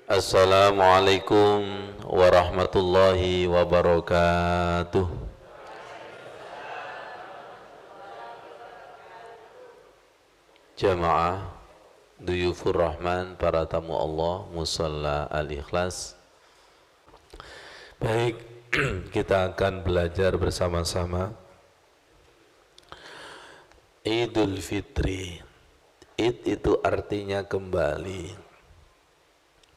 Assalamualaikum warahmatullahi wabarakatuh. Jamaah Duyufur Rahman, para tamu Allah, Musalla Al-Ikhlas. Baik, kita akan belajar bersama-sama Idul Fitri. Id itu artinya kembali,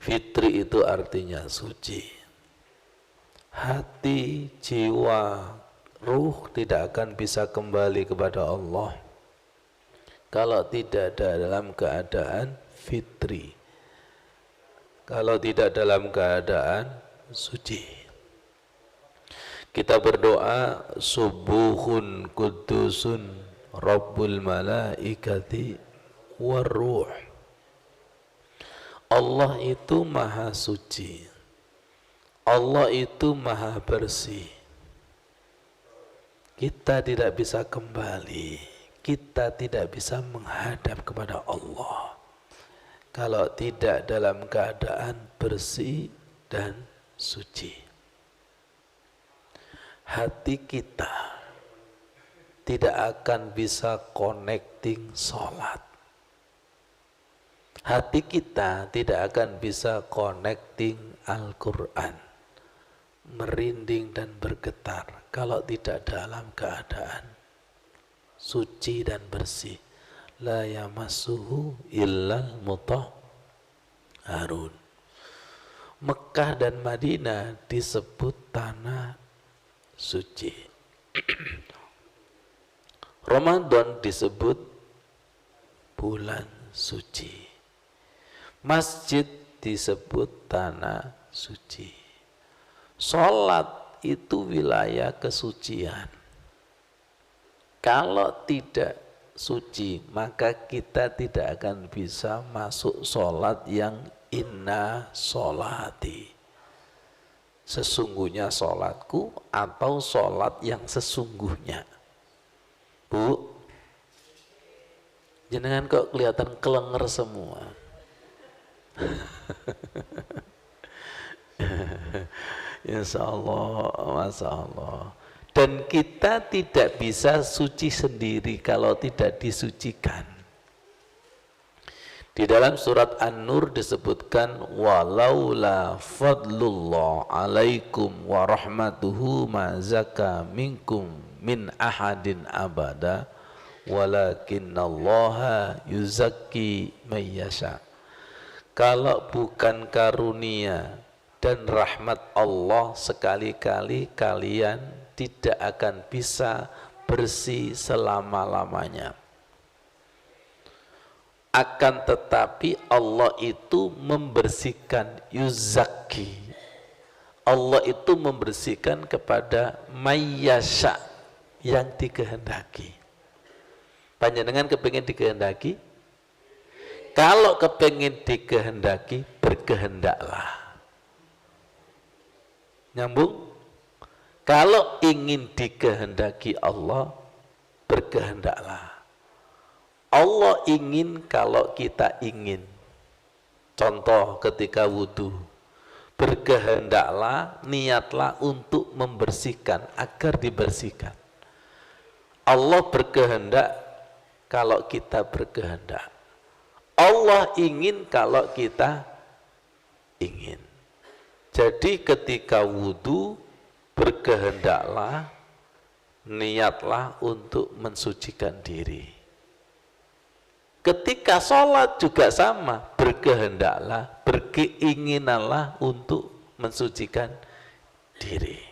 Fitri itu artinya suci. Hati, jiwa, ruh tidak akan bisa kembali kepada Allah kalau tidak dalam keadaan fitri, kalau tidak dalam keadaan suci. Kita berdoa, subuhun kudusun Rabbul malaikati warruh. Allah itu maha suci, Allah itu maha bersih. Kita tidak bisa kembali, kita tidak bisa menghadap kepada Allah kalau tidak dalam keadaan bersih dan suci. Hati kita tidak akan bisa connecting sholat, hati kita tidak akan bisa connecting Al-Quran, merinding dan bergetar kalau tidak dalam keadaan suci dan bersih. La yamassuhu illal mutahharun. Mekah dan Madinah disebut tanah suci. Ramadan disebut bulan suci. Masjid disebut tanah suci. Sholat itu wilayah kesucian. Kalau tidak suci, maka kita tidak akan bisa masuk sholat yang inna sholati, sesungguhnya sholatku, atau sholat yang sesungguhnya. Bu, jenengan kok kelihatan kelenger semua? Insya Allah, Masya Allah. Dan kita tidak bisa suci sendiri kalau tidak disucikan. Di dalam surat An-Nur disebutkan, walaula fadlullah alaikum wa rahmatuhu ma zaka minkum min ahadin abada walakinnallaha yuzakki mayyasha. Kalau bukan karunia dan rahmat Allah, sekali-kali kalian tidak akan bisa bersih selama-lamanya. Akan tetapi Allah itu membersihkan, yuzakki. Allah itu membersihkan kepada mayyasha, yang dikehendaki. Panjenengan kepingin dikehendaki? Kalau kepingin dikehendaki, berkehendaklah. Nyambung? Kalau ingin dikehendaki Allah, berkehendaklah. Allah ingin kalau kita ingin. Contoh ketika wudhu, berkehendaklah, niatlah untuk membersihkan agar dibersihkan. Allah berkehendak kalau kita berkehendak. Allah ingin kalau kita ingin. Jadi ketika wudhu, berkehendaklah, niatlah untuk mensucikan diri. Ketika sholat juga sama, berkehendaklah, berkeinginanlah untuk mensucikan diri.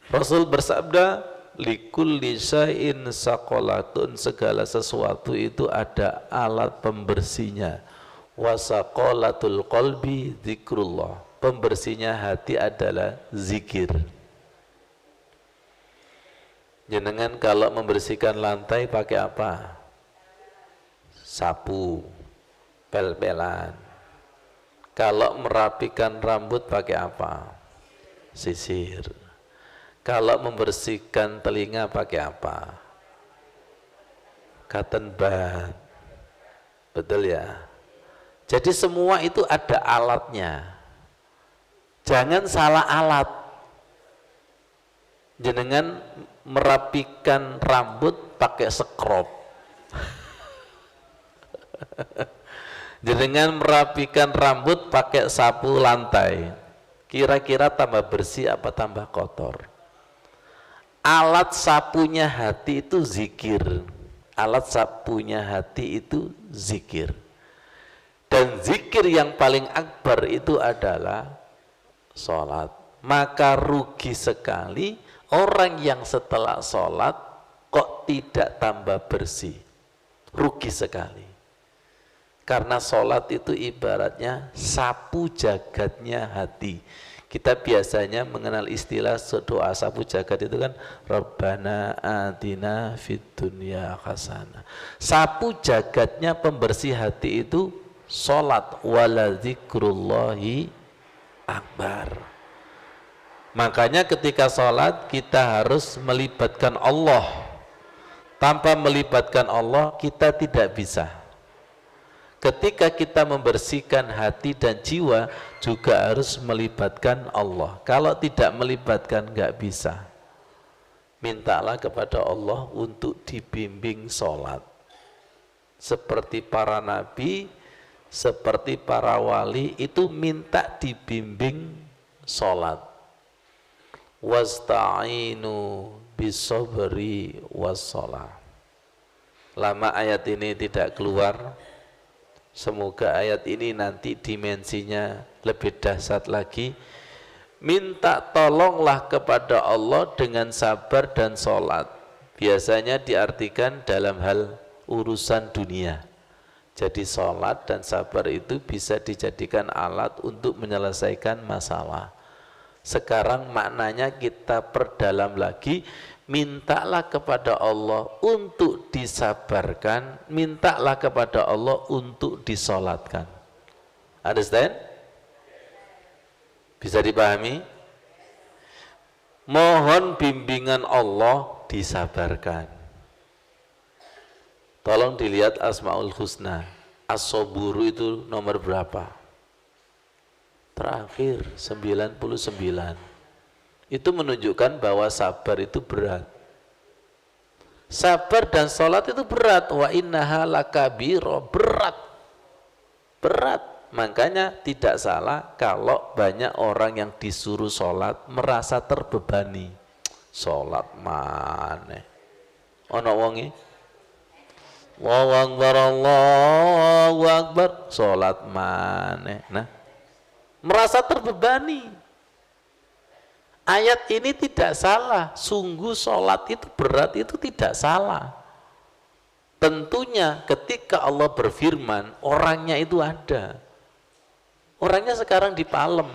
Rasul bersabda, likulli syai'in saqalatun, segala sesuatu itu ada alat pembersihnya. Wasaqalatul qalbi zikrullah, pembersihnya hati adalah zikir. Jenengan kalau membersihkan lantai pakai apa? Sapu, pel-pelan. Kalau merapikan rambut pakai apa? Sisir. Kalau membersihkan telinga pakai apa? Cotton bud. Betul ya? Jadi semua itu ada alatnya. Jangan salah alat. Jenengan merapikan rambut pakai scrub. Jenengan merapikan rambut pakai sapu lantai. Kira-kira tambah bersih apa tambah kotor? Alat sapunya hati itu zikir. Alat sapunya hati itu zikir. Dan zikir yang paling akbar itu adalah sholat. Maka rugi sekali orang yang setelah sholat kok tidak tambah bersih. Rugi sekali. Karena sholat itu ibaratnya sapu jagatnya hati. Kita biasanya mengenal istilah doa sapu jagat itu kan Rabbana atina fid dunya hasanah. Sapu jagatnya pembersih hati itu sholat. Wala dzikrullahi akbar. Makanya ketika sholat kita harus melibatkan Allah. Tanpa melibatkan Allah kita tidak bisa. Ketika kita membersihkan hati dan jiwa juga harus melibatkan Allah. Kalau tidak melibatkan nggak bisa. Mintalah kepada Allah untuk dibimbing sholat. Seperti para nabi, seperti para wali itu minta dibimbing sholat. Wasta'inu bisobri wassalah. Lama ayat ini tidak keluar. Semoga ayat ini nanti dimensinya lebih dahsyat lagi. Minta tolonglah kepada Allah dengan sabar dan sholat. Biasanya diartikan dalam hal urusan dunia. Jadi sholat dan sabar itu bisa dijadikan alat untuk menyelesaikan masalah. Sekarang maknanya kita perdalam lagi. Mintalah kepada Allah untuk disabarkan, mintalah kepada Allah untuk disolatkan. Understand? Bisa dipahami? Mohon bimbingan Allah disabarkan. Tolong dilihat Asmaul Husna. As-Soburu itu nomor berapa? Terakhir 99. Itu menunjukkan bahwa sabar itu berat. Sabar dan sholat itu berat. Wa innaha lakabiro, berat. Berat. Makanya tidak salah kalau banyak orang yang disuruh sholat merasa terbebani. Sholat mana? Ono wongi? Allahu Akbar, Allahu Akbar. Sholat mana? Nah, merasa terbebani. Ayat ini tidak salah, sungguh sholat itu berat, itu tidak salah. Tentunya ketika Allah berfirman, orangnya itu ada. Orangnya sekarang di Palem.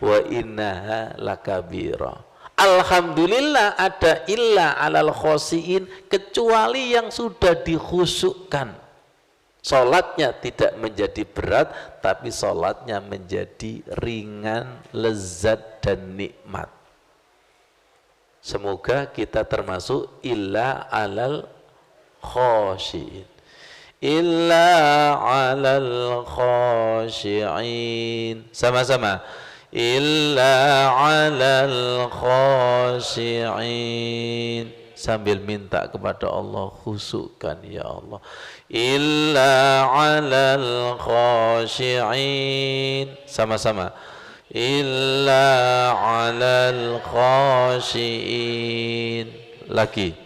Wa innaha lakabira. Alhamdulillah ada illa alal khosiin, kecuali yang sudah dikhusukkan. Sholatnya tidak menjadi berat, tapi sholatnya menjadi ringan, lezat dan nikmat. Semoga kita termasuk illa alal khosyiin. Illa alal khosyiin. Sama-sama. Illa alal khosyiin. Sambil minta kepada Allah, khusukkan ya Allah. Illa alal khashi'in. Sama-sama. Illa alal khashi'in. Lagi.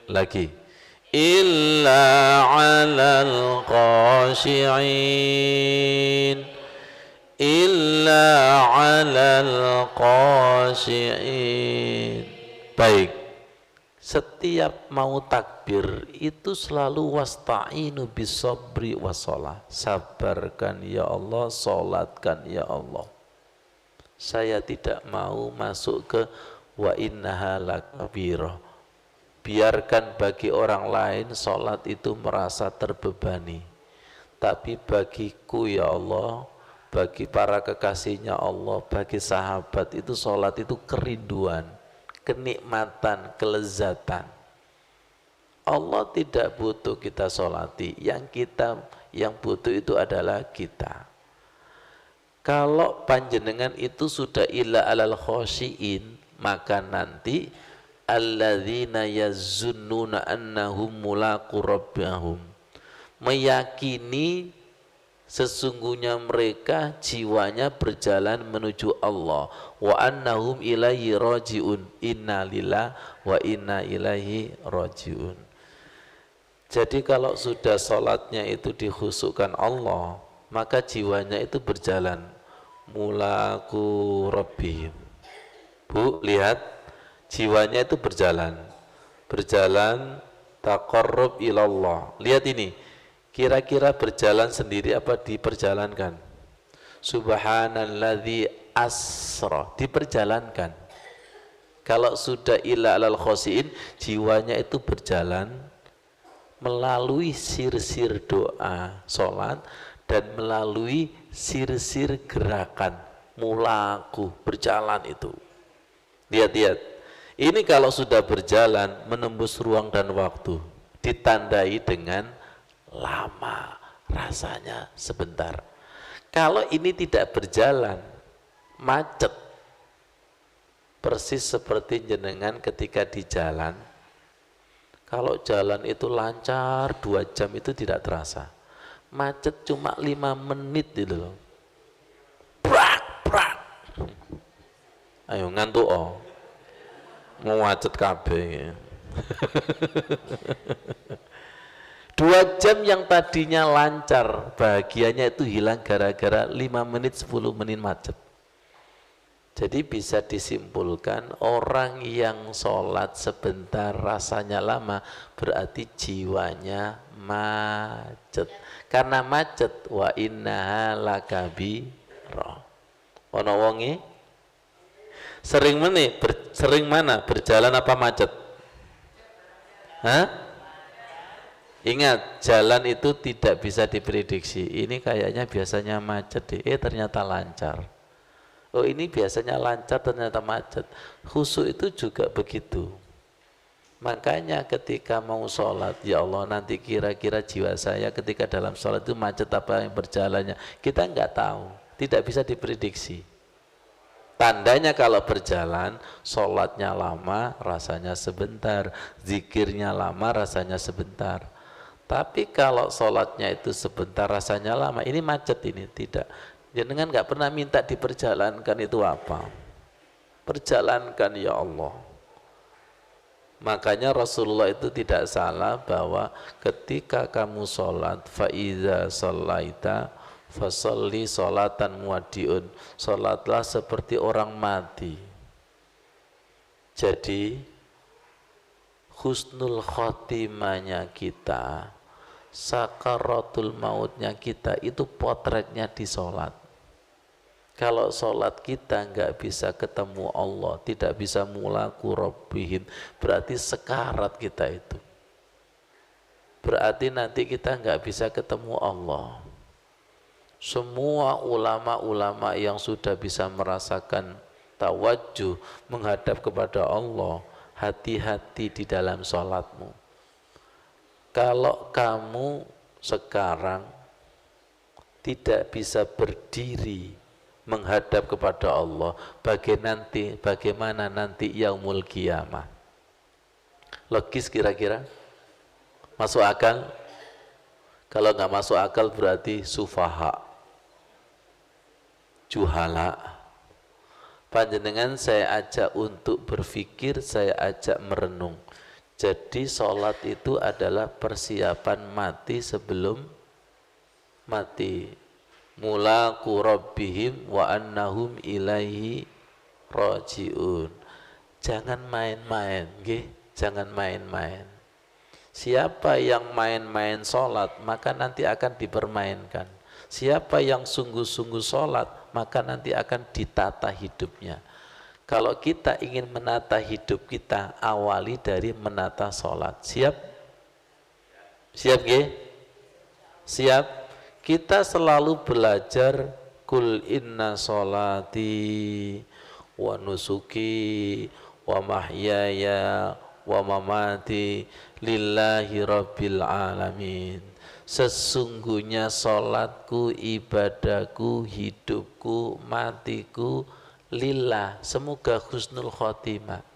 Lagi. Illa alal khashi'in. Illa alal khashi'in. Baik. Setiap mau takbir itu selalu wasta'inu bisobri wassalah. Sabarkan ya Allah, solatkan ya Allah. Saya tidak mau masuk ke wa innaha lakabirah. Biarkan bagi orang lain solat itu merasa terbebani. Tapi bagiku ya Allah, bagi para kekasihnya Allah, bagi sahabat itu sholat itu kerinduan, kenikmatan, kelezatan. Allah tidak butuh kita sholati, yang butuh itu adalah kita. Kalau panjenengan itu sudah illa alal khosyiin, maka nanti alladzina yazunnuna annahum mulaqu rabbahum, meyakini sesungguhnya mereka jiwanya berjalan menuju Allah, wa annahum ilaihi rajiun, inna lillahi wa inna ilaihi rajiun. Jadi kalau sudah sholatnya itu dikhusyukkan Allah, maka jiwanya itu berjalan mulaqu rabbihim. Bu, lihat, jiwanya itu berjalan taqarrub ilallah. Lihat ini, kira-kira berjalan sendiri apa diperjalankan? Subhanalladzi asra, diperjalankan. Kalau sudah illa alal khosiin, jiwanya itu berjalan melalui sir-sir doa sholat dan melalui sir-sir gerakan mulaku, berjalan itu. Lihat-lihat, ini kalau sudah berjalan menembus ruang dan waktu, ditandai dengan lama, rasanya sebentar. Kalau ini tidak berjalan, macet. Persis seperti jenengan ketika di jalan. Kalau jalan itu lancar 2 jam itu tidak terasa. Macet cuma 5 menit gitu loh. Prak, prak. Ayo ngantuk oh. Mau macet kabeh. 2 jam yang tadinya lancar, bahagianya itu hilang gara-gara 5 menit 10 menit macet. Jadi bisa disimpulkan orang yang sholat sebentar rasanya lama berarti jiwanya macet. Karena macet, wa innaha lakabirah. Ono wonge sering mana berjalan apa macet? Hah? Ingat, jalan itu tidak bisa diprediksi. Ini kayaknya biasanya macet deh, ternyata lancar. Oh ini biasanya lancar ternyata macet. Khusyuk itu juga begitu. Makanya ketika mau sholat, ya Allah nanti kira-kira jiwa saya ketika dalam sholat itu macet apa yang berjalannya, kita nggak tahu, tidak bisa diprediksi. Tandanya kalau berjalan, sholatnya lama, rasanya sebentar, zikirnya lama, rasanya sebentar. Tapi kalau sholatnya itu sebentar, rasanya lama, ini macet ini, tidak. Jangan nggak pernah minta diperjalankan itu apa? Perjalankan ya Allah. Makanya Rasulullah itu tidak salah bahwa ketika kamu sholat, faiza sholaita fasolli sholatan muwaddiun, sholatlah seperti orang mati. Jadi husnul khotimahnya kita, sakaratul mautnya kita itu potretnya di sholat. Kalau sholat kita nggak bisa ketemu Allah, tidak bisa mulaqu rabbihim, berarti sekarat kita itu. Berarti nanti kita nggak bisa ketemu Allah. Semua ulama-ulama yang sudah bisa merasakan tawajjuh menghadap kepada Allah, hati-hati di dalam sholatmu. Kalau kamu sekarang tidak bisa berdiri menghadap kepada Allah, bagaimana nanti yaumul qiyamah? Logis kira-kira? Masuk akal? Kalau nggak masuk akal berarti sufaha, juhala. Panjenengan saya ajak untuk berpikir, saya ajak merenung. Jadi sholat itu adalah persiapan mati sebelum mati. Mulaqu rabbihim wa annahum ilaihi rajiun. Jangan main-main, nggih, jangan main-main. Siapa yang main-main sholat, maka nanti akan dipermainkan. Siapa yang sungguh-sungguh sholat, maka nanti akan ditata hidupnya. Kalau kita ingin menata hidup kita, awali dari menata sholat. Siap? Siap, nggih? Siap? Kita selalu belajar Kul inna salati wa nusuki wa mahyaya wa mamati lillahi rabbil alamin. Sesungguhnya salatku, ibadahku, hidupku, matiku lillah. Semoga husnul khotimah.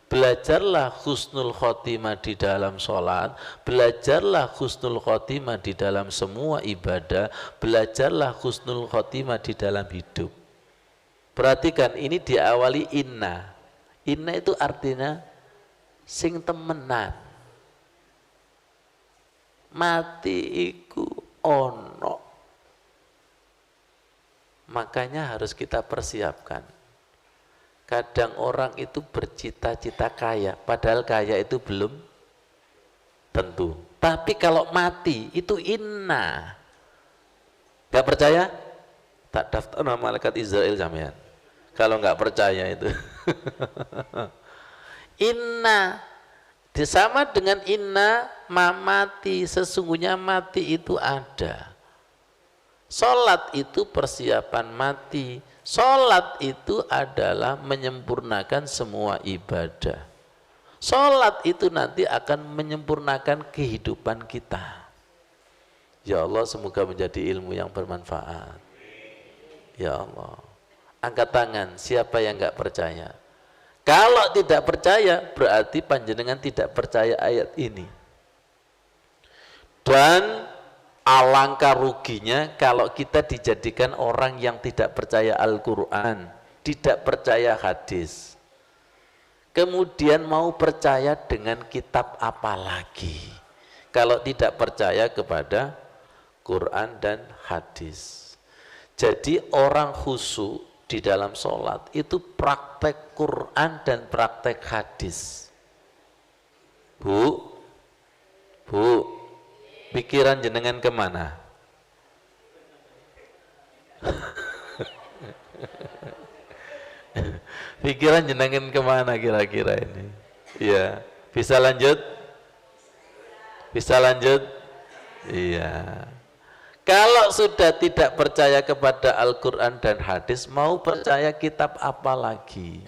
Belajarlah husnul khotimah di dalam sholat, belajarlah husnul khotimah di dalam semua ibadah, belajarlah husnul khotimah di dalam hidup. Perhatikan, ini diawali inna. Inna itu artinya sing temenan. Mati iku ono. Makanya harus kita persiapkan. Kadang orang itu bercita-cita kaya, padahal kaya itu belum tentu. Tapi kalau mati itu inna. Gak percaya? Tak daftar nama malaikat Israel sampean. Kalau nggak percaya itu. Inna sama dengan inna mamati, sesungguhnya mati itu ada. Salat itu persiapan mati. Salat itu adalah menyempurnakan semua ibadah. Salat itu nanti akan menyempurnakan kehidupan kita. Ya Allah, semoga menjadi ilmu yang bermanfaat. Ya Allah. Angkat tangan, siapa yang enggak percaya? Kalau tidak percaya, berarti panjenengan tidak percaya ayat ini. Dan alangkah ruginya kalau kita dijadikan orang yang tidak percaya Al-Quran, tidak percaya hadis. Kemudian mau percaya dengan kitab apa lagi? Kalau tidak percaya kepada Quran dan hadis. Jadi orang khusyuk di dalam sholat itu praktek Quran dan praktek hadis. Bu, pikiran jenengan kemana? Pikiran jenengan kemana kira-kira ini? Iya, bisa lanjut? Bisa lanjut? Iya. Kalau sudah tidak percaya kepada Al-Quran dan hadis, mau percaya kitab apa lagi?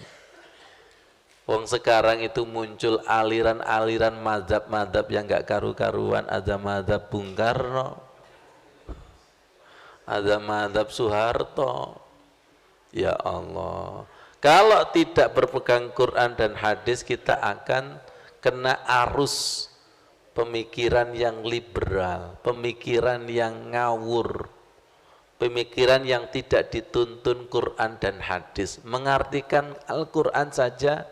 Wong sekarang itu muncul aliran-aliran mazhab-mazhab yang gak karu-karuan. Ada mazhab Bung Karno, ada mazhab Soeharto. Ya Allah, kalau tidak berpegang Quran dan hadis, kita akan kena arus pemikiran yang liberal, pemikiran yang ngawur, pemikiran yang tidak dituntun Quran dan hadis. Mengartikan Al-Quran saja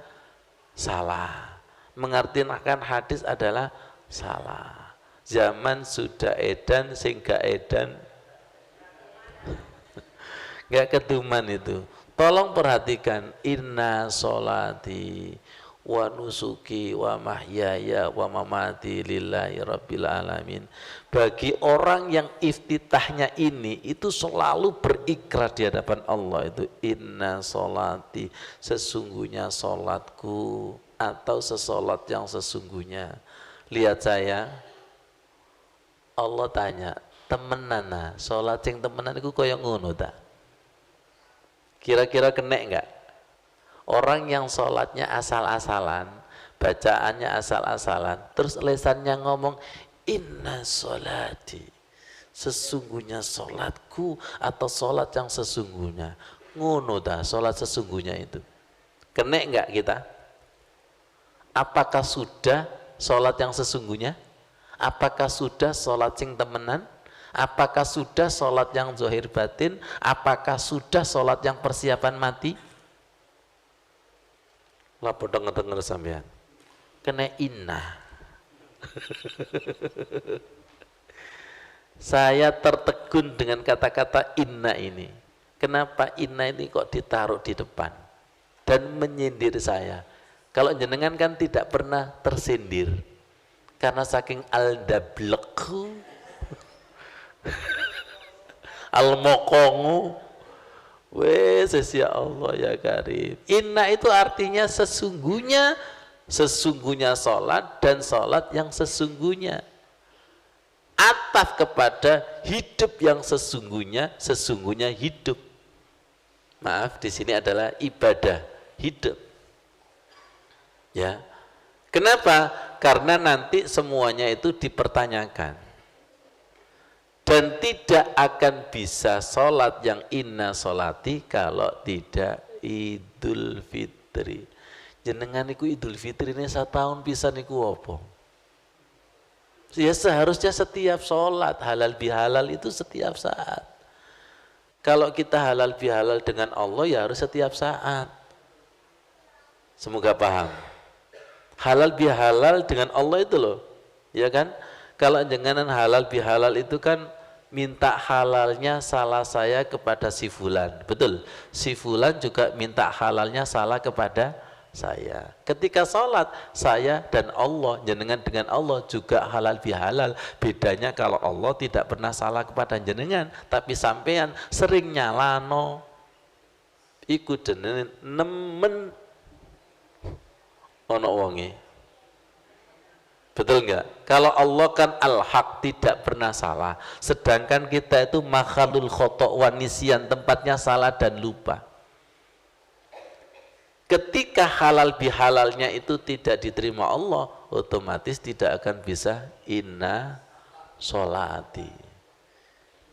salah, mengartikan hadis adalah salah. Zaman sudah edan sehingga edan gak keduman itu. Tolong perhatikan, inna sholati wa nusuki wa mahyaya wa mamati lillahi rabbil alamin. Bagi orang yang iftitahnya ini itu selalu berikrar di hadapan Allah, itu inna sholati, sesungguhnya sholatku, atau sesolat yang sesungguhnya. Lihat saya, Allah tanya, temenan sholat yang temenan itu kaya ngono tak? Kira-kira kena enggak? Orang yang sholatnya asal-asalan, bacaannya asal-asalan, terus lesannya ngomong inna sholati, sesungguhnya sholatku, atau sholat yang sesungguhnya. Ngono dah sholat sesungguhnya itu. Kena enggak kita? Apakah sudah sholat yang sesungguhnya? Apakah sudah sholat sing temenan? Apakah sudah sholat yang zahir batin? Apakah sudah sholat yang persiapan mati? Lapor denger-denger sampean. Kena inna. Saya tertegun dengan kata-kata inna ini. Kenapa inna ini kok ditaruh di depan dan menyindir saya? Kalau jenengan kan tidak pernah tersindir karena saking al-dablekhu al-mokongu. Wes ya Allah ya Karim. Inna itu artinya sesungguhnya, sesungguhnya sholat dan sholat yang sesungguhnya. ataf kepada hidup yang sesungguhnya hidup. Maaf, di sini adalah ibadah hidup. Ya. Kenapa? Karena nanti semuanya itu dipertanyakan. Dan tidak akan bisa sholat yang inna sholati kalau tidak Idul Fitri. Jenengan iku Idul Fitri ini 1 tahun pisan iku apa? Ya seharusnya setiap sholat halal bihalal itu setiap saat. Kalau kita halal bihalal dengan Allah ya harus setiap saat. Semoga paham. Halal bihalal dengan Allah itu loh, ya kan? Kalau janganan halal bihalal itu kan minta halalnya salah saya kepada si fulan. Betul, si fulan juga minta halalnya salah kepada saya. Ketika sholat, saya dan Allah, jenengan dengan Allah juga halal bihalal. Bedanya kalau Allah tidak pernah salah kepada jenengan, tapi sampean sering nyalano ikut jenengan nemen ono wonge. Betul enggak? Kalau Allah kan al-haq, tidak pernah salah. Sedangkan kita itu makhalul khoto' wa nisyan, tempatnya salah dan lupa. Ketika halal bihalalnya itu tidak diterima Allah, otomatis tidak akan bisa inna sholati.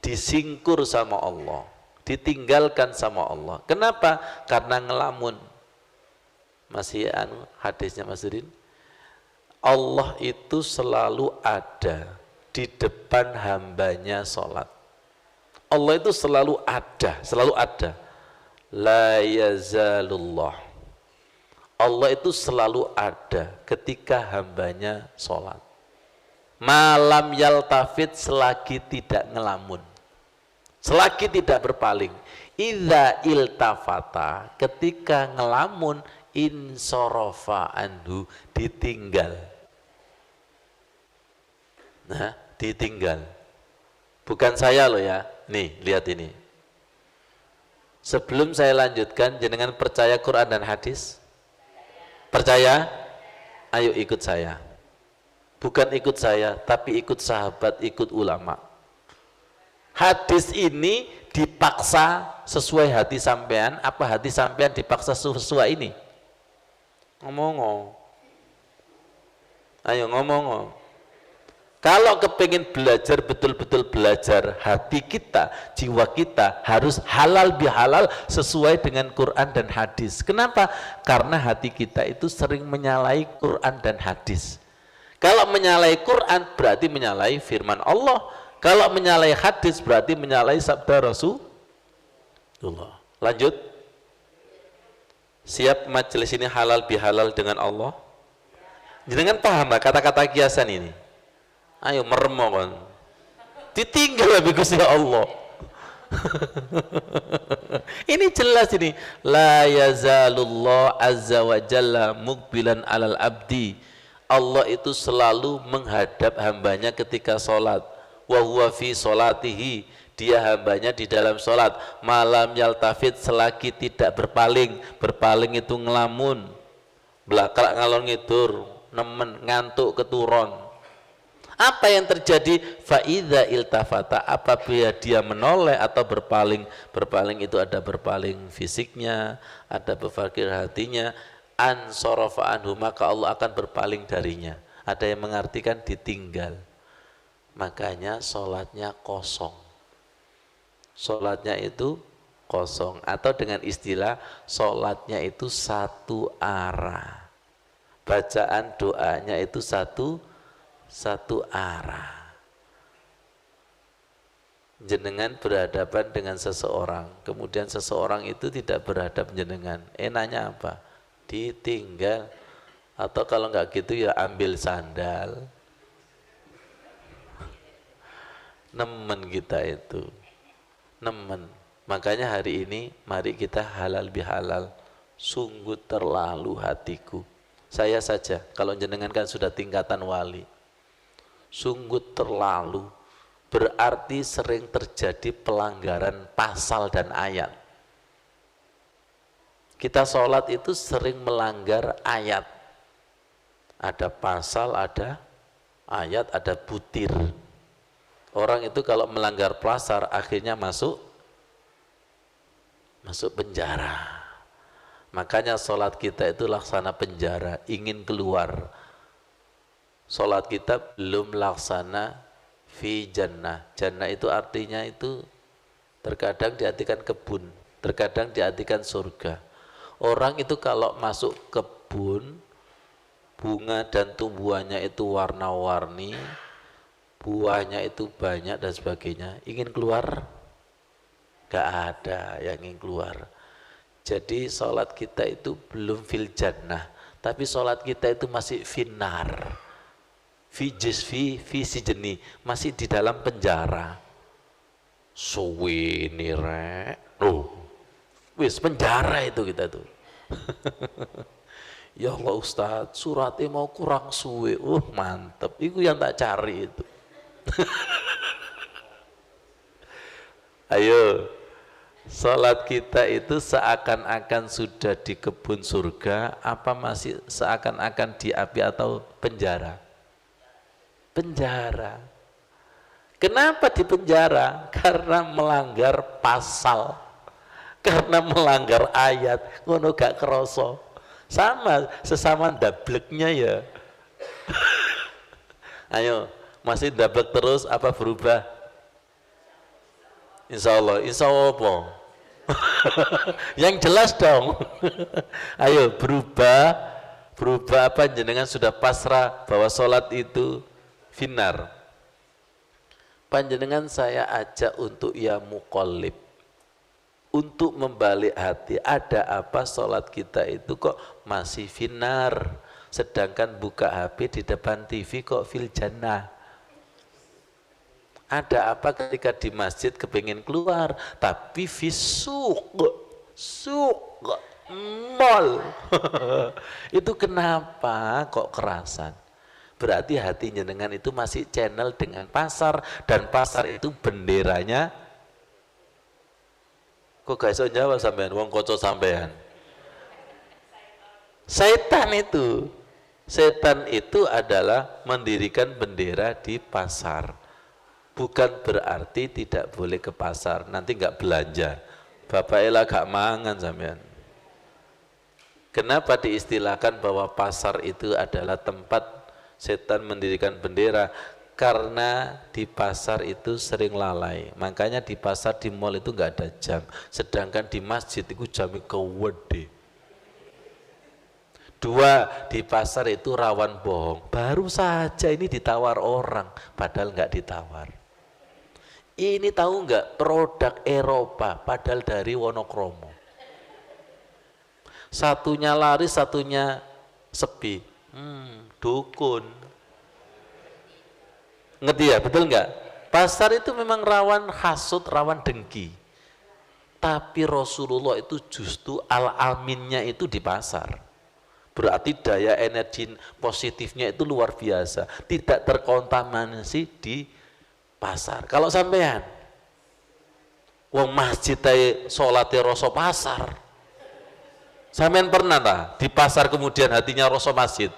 Disingkur sama Allah, ditinggalkan sama Allah. Kenapa? Karena ngelamun. Masih hadisnya Mas Udin? Allah itu selalu ada di depan hambanya sholat. Allah itu selalu ada. La yazalullah. Allah itu selalu ada ketika hambanya sholat. Malam yaltafit, selagi tidak ngelamun, selagi tidak berpaling. Idza iltafata, ketika ngelamun, insorofa anhu, ditinggal. Nah, ditinggal. Bukan saya loh ya. Nih, lihat ini. Sebelum saya lanjutkan, jenengan percaya Quran dan hadis? Percaya? Ayo ikut saya. Bukan ikut saya, tapi ikut sahabat, ikut ulama. Hadis ini dipaksa sesuai hati sampean, apa hati sampean dipaksa sesuai ini? Ngomong. Ayo ngomong. Kalau kepingin belajar, betul-betul belajar, hati kita, jiwa kita harus halal bihalal sesuai dengan Quran dan hadis. Kenapa? Karena hati kita itu sering menyalahi Quran dan hadis. Kalau menyalahi Quran berarti menyalahi firman Allah. Kalau menyalahi hadis berarti menyalahi sabda Rasulullah. Lanjut. Siap majelis ini halal bihalal dengan Allah? Jangan paham kata-kata kiasan ini. Ayo meremon, ditinggal habis Gusti Allah. Ini jelas ini. La yazalullah azza wa jalla muqbilan alal abdi. Allah itu selalu menghadap hambanya ketika sholat. Wa huwa fi sholatihi, dia hambanya di dalam sholat. Malam yaltafit, selagi tidak berpaling. Berpaling itu ngelamun, belakang ngalor ngidur, nemen, ngantuk, keturun. Apa yang terjadi? Fa'idha iltafata, apabila dia menoleh atau berpaling. Berpaling itu ada berpaling fisiknya, ada berpikir hatinya. Ansorofa anhu, maka Allah akan berpaling darinya. Ada yang mengartikan ditinggal. Makanya sholatnya kosong. Sholatnya itu kosong, atau dengan istilah sholatnya itu satu arah. Bacaan doanya itu satu arah. Jenengan berhadapan dengan seseorang, kemudian seseorang itu tidak berhadap jenengan, enaknya apa? Ditinggal. Atau kalau nggak gitu ya ambil sandal. Nemen kita itu, nemen. Makanya hari ini mari kita halal bihalal. Sungguh terlalu hatiku. Saya saja, kalau jenengan kan sudah tingkatan wali, sungguh terlalu, berarti sering terjadi pelanggaran pasal dan ayat. Kita sholat itu sering melanggar ayat. Ada pasal, ada ayat, ada butir. Orang itu kalau melanggar pasar akhirnya masuk penjara. Makanya sholat kita itu laksana penjara, ingin keluar. Sholat kita belum laksana fi jannah. Jannah itu artinya itu terkadang diartikan kebun, terkadang diartikan surga. Orang itu kalau masuk kebun, bunga dan tumbuhannya itu warna-warni, buahnya itu banyak dan sebagainya, ingin keluar? Gak ada yang ingin keluar. Jadi sholat kita itu belum fil jannah, tapi sholat kita itu masih finar, fi sijeni, masih di dalam penjara. Suwi ini rek, wis penjara itu kita tuh. Ya Allah Ustadz, suratnya mau kurang suwe, mantep, itu yang tak cari itu. Ayo, salat kita itu seakan-akan sudah di kebun surga, apa masih seakan-akan di api atau penjara? Penjara. Kenapa di penjara? Karena melanggar pasal, karena melanggar ayat, ngono gak kroso. Sama, sesama dableknya ya. Ayo, masih dablek terus apa berubah? Insya Allah apa? Yang jelas dong. Ayo berubah apa? Jenengan sudah pasrah bahwa sholat itu finar. Panjenengan saya ajak untuk ya muqallib, untuk membalik hati. Ada apa sholat kita itu kok masih finar, sedangkan buka HP di depan TV kok fil jannah. Ada apa ketika di masjid kepingin keluar, tapi fisuk, mall. Itu kenapa kok kerasan? Berarti hati jenengan itu masih channel dengan pasar, dan pasar itu benderanya. Kok gak iso jawab sampean, wong koco sampean? Setan itu adalah mendirikan bendera di pasar. Bukan berarti tidak boleh ke pasar, nanti nggak belanja. Bapak Ella gak mangan sampean. Kenapa diistilahkan bahwa pasar itu adalah tempat setan mendirikan bendera? Karena di pasar itu sering lalai. Makanya di pasar, di mall itu nggak ada jam. Sedangkan di masjid itu jamnya kewede. Dua, di pasar itu rawan bohong. Baru saja ini ditawar orang, padahal nggak ditawar. Ini tahu nggak, produk Eropa, padahal dari Wonokromo. Satunya laris, satunya sepi. Dukun. Ngerti ya, betul nggak? Pasar itu memang rawan hasud, rawan dengki. Tapi Rasulullah itu justru al-aminnya itu di pasar. Berarti daya energi positifnya itu luar biasa, tidak terkontaminasi di pasar. Kalau sampean wong masjid salate rasa pasar, sampean pernah tak di pasar kemudian hatinya rasa masjid?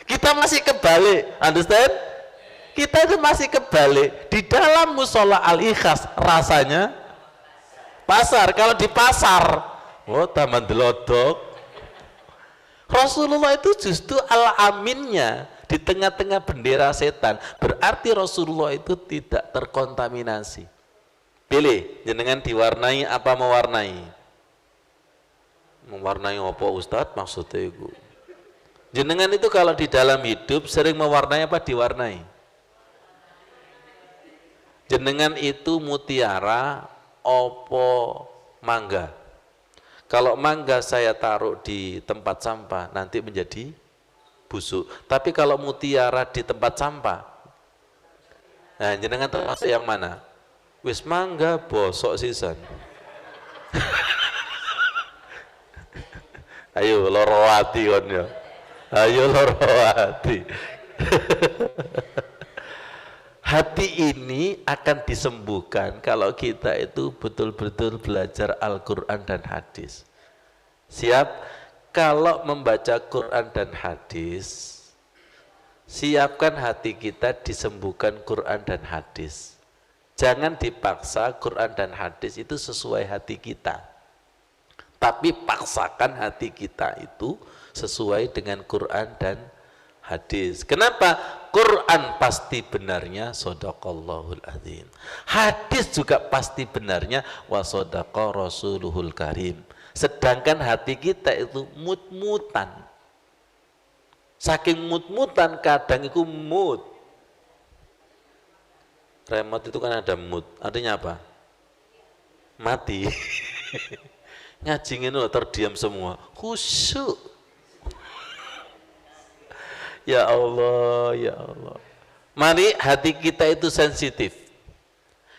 Kita masih kebalik, understand? Kita itu masih kebalik. Di dalam musola al-ikhlas rasanya pasar. Kalau di pasar, taman delodok. Rasulullah itu justru al-aminnya di tengah-tengah bendera setan. Berarti Rasulullah itu tidak terkontaminasi. Pilih, jenengan diwarnai apa mewarnai? Mewarnai apa Ustadz maksudnya itu? Jenengan itu kalau di dalam hidup sering mewarnai apa diwarnai? Jenengan itu mutiara opo mangga. Kalau mangga saya taruh di tempat sampah nanti menjadi busuk. Tapi kalau mutiara di tempat sampah, nah jenengan termasuk yang mana? Wis mangga bosok sisan. Ayo loro ati kon ya. Ayo loro hati. Hati ini akan disembuhkan kalau kita itu betul-betul belajar Al-Quran dan hadis. Siap? Kalau membaca Quran dan hadis, Siapkan hati kita disembuhkan Quran dan hadis. Jangan dipaksa Quran dan hadis itu sesuai hati kita. Tapi paksakan hati kita itu sesuai dengan Quran dan hadis. Kenapa? Quran pasti benarnya shadaqallahul adzim. Hadis juga pasti benarnya wa shadaqa rasuluhul karim. Sedangkan hati kita itu mut-mutan. Saking mut-mutan kadang itu mood. Remote itu kan ada mood. Artinya apa? Mati. Ngaji ini terdiam semua. Khusyuk. Ya Allah, ya Allah. Mari hati kita itu sensitif.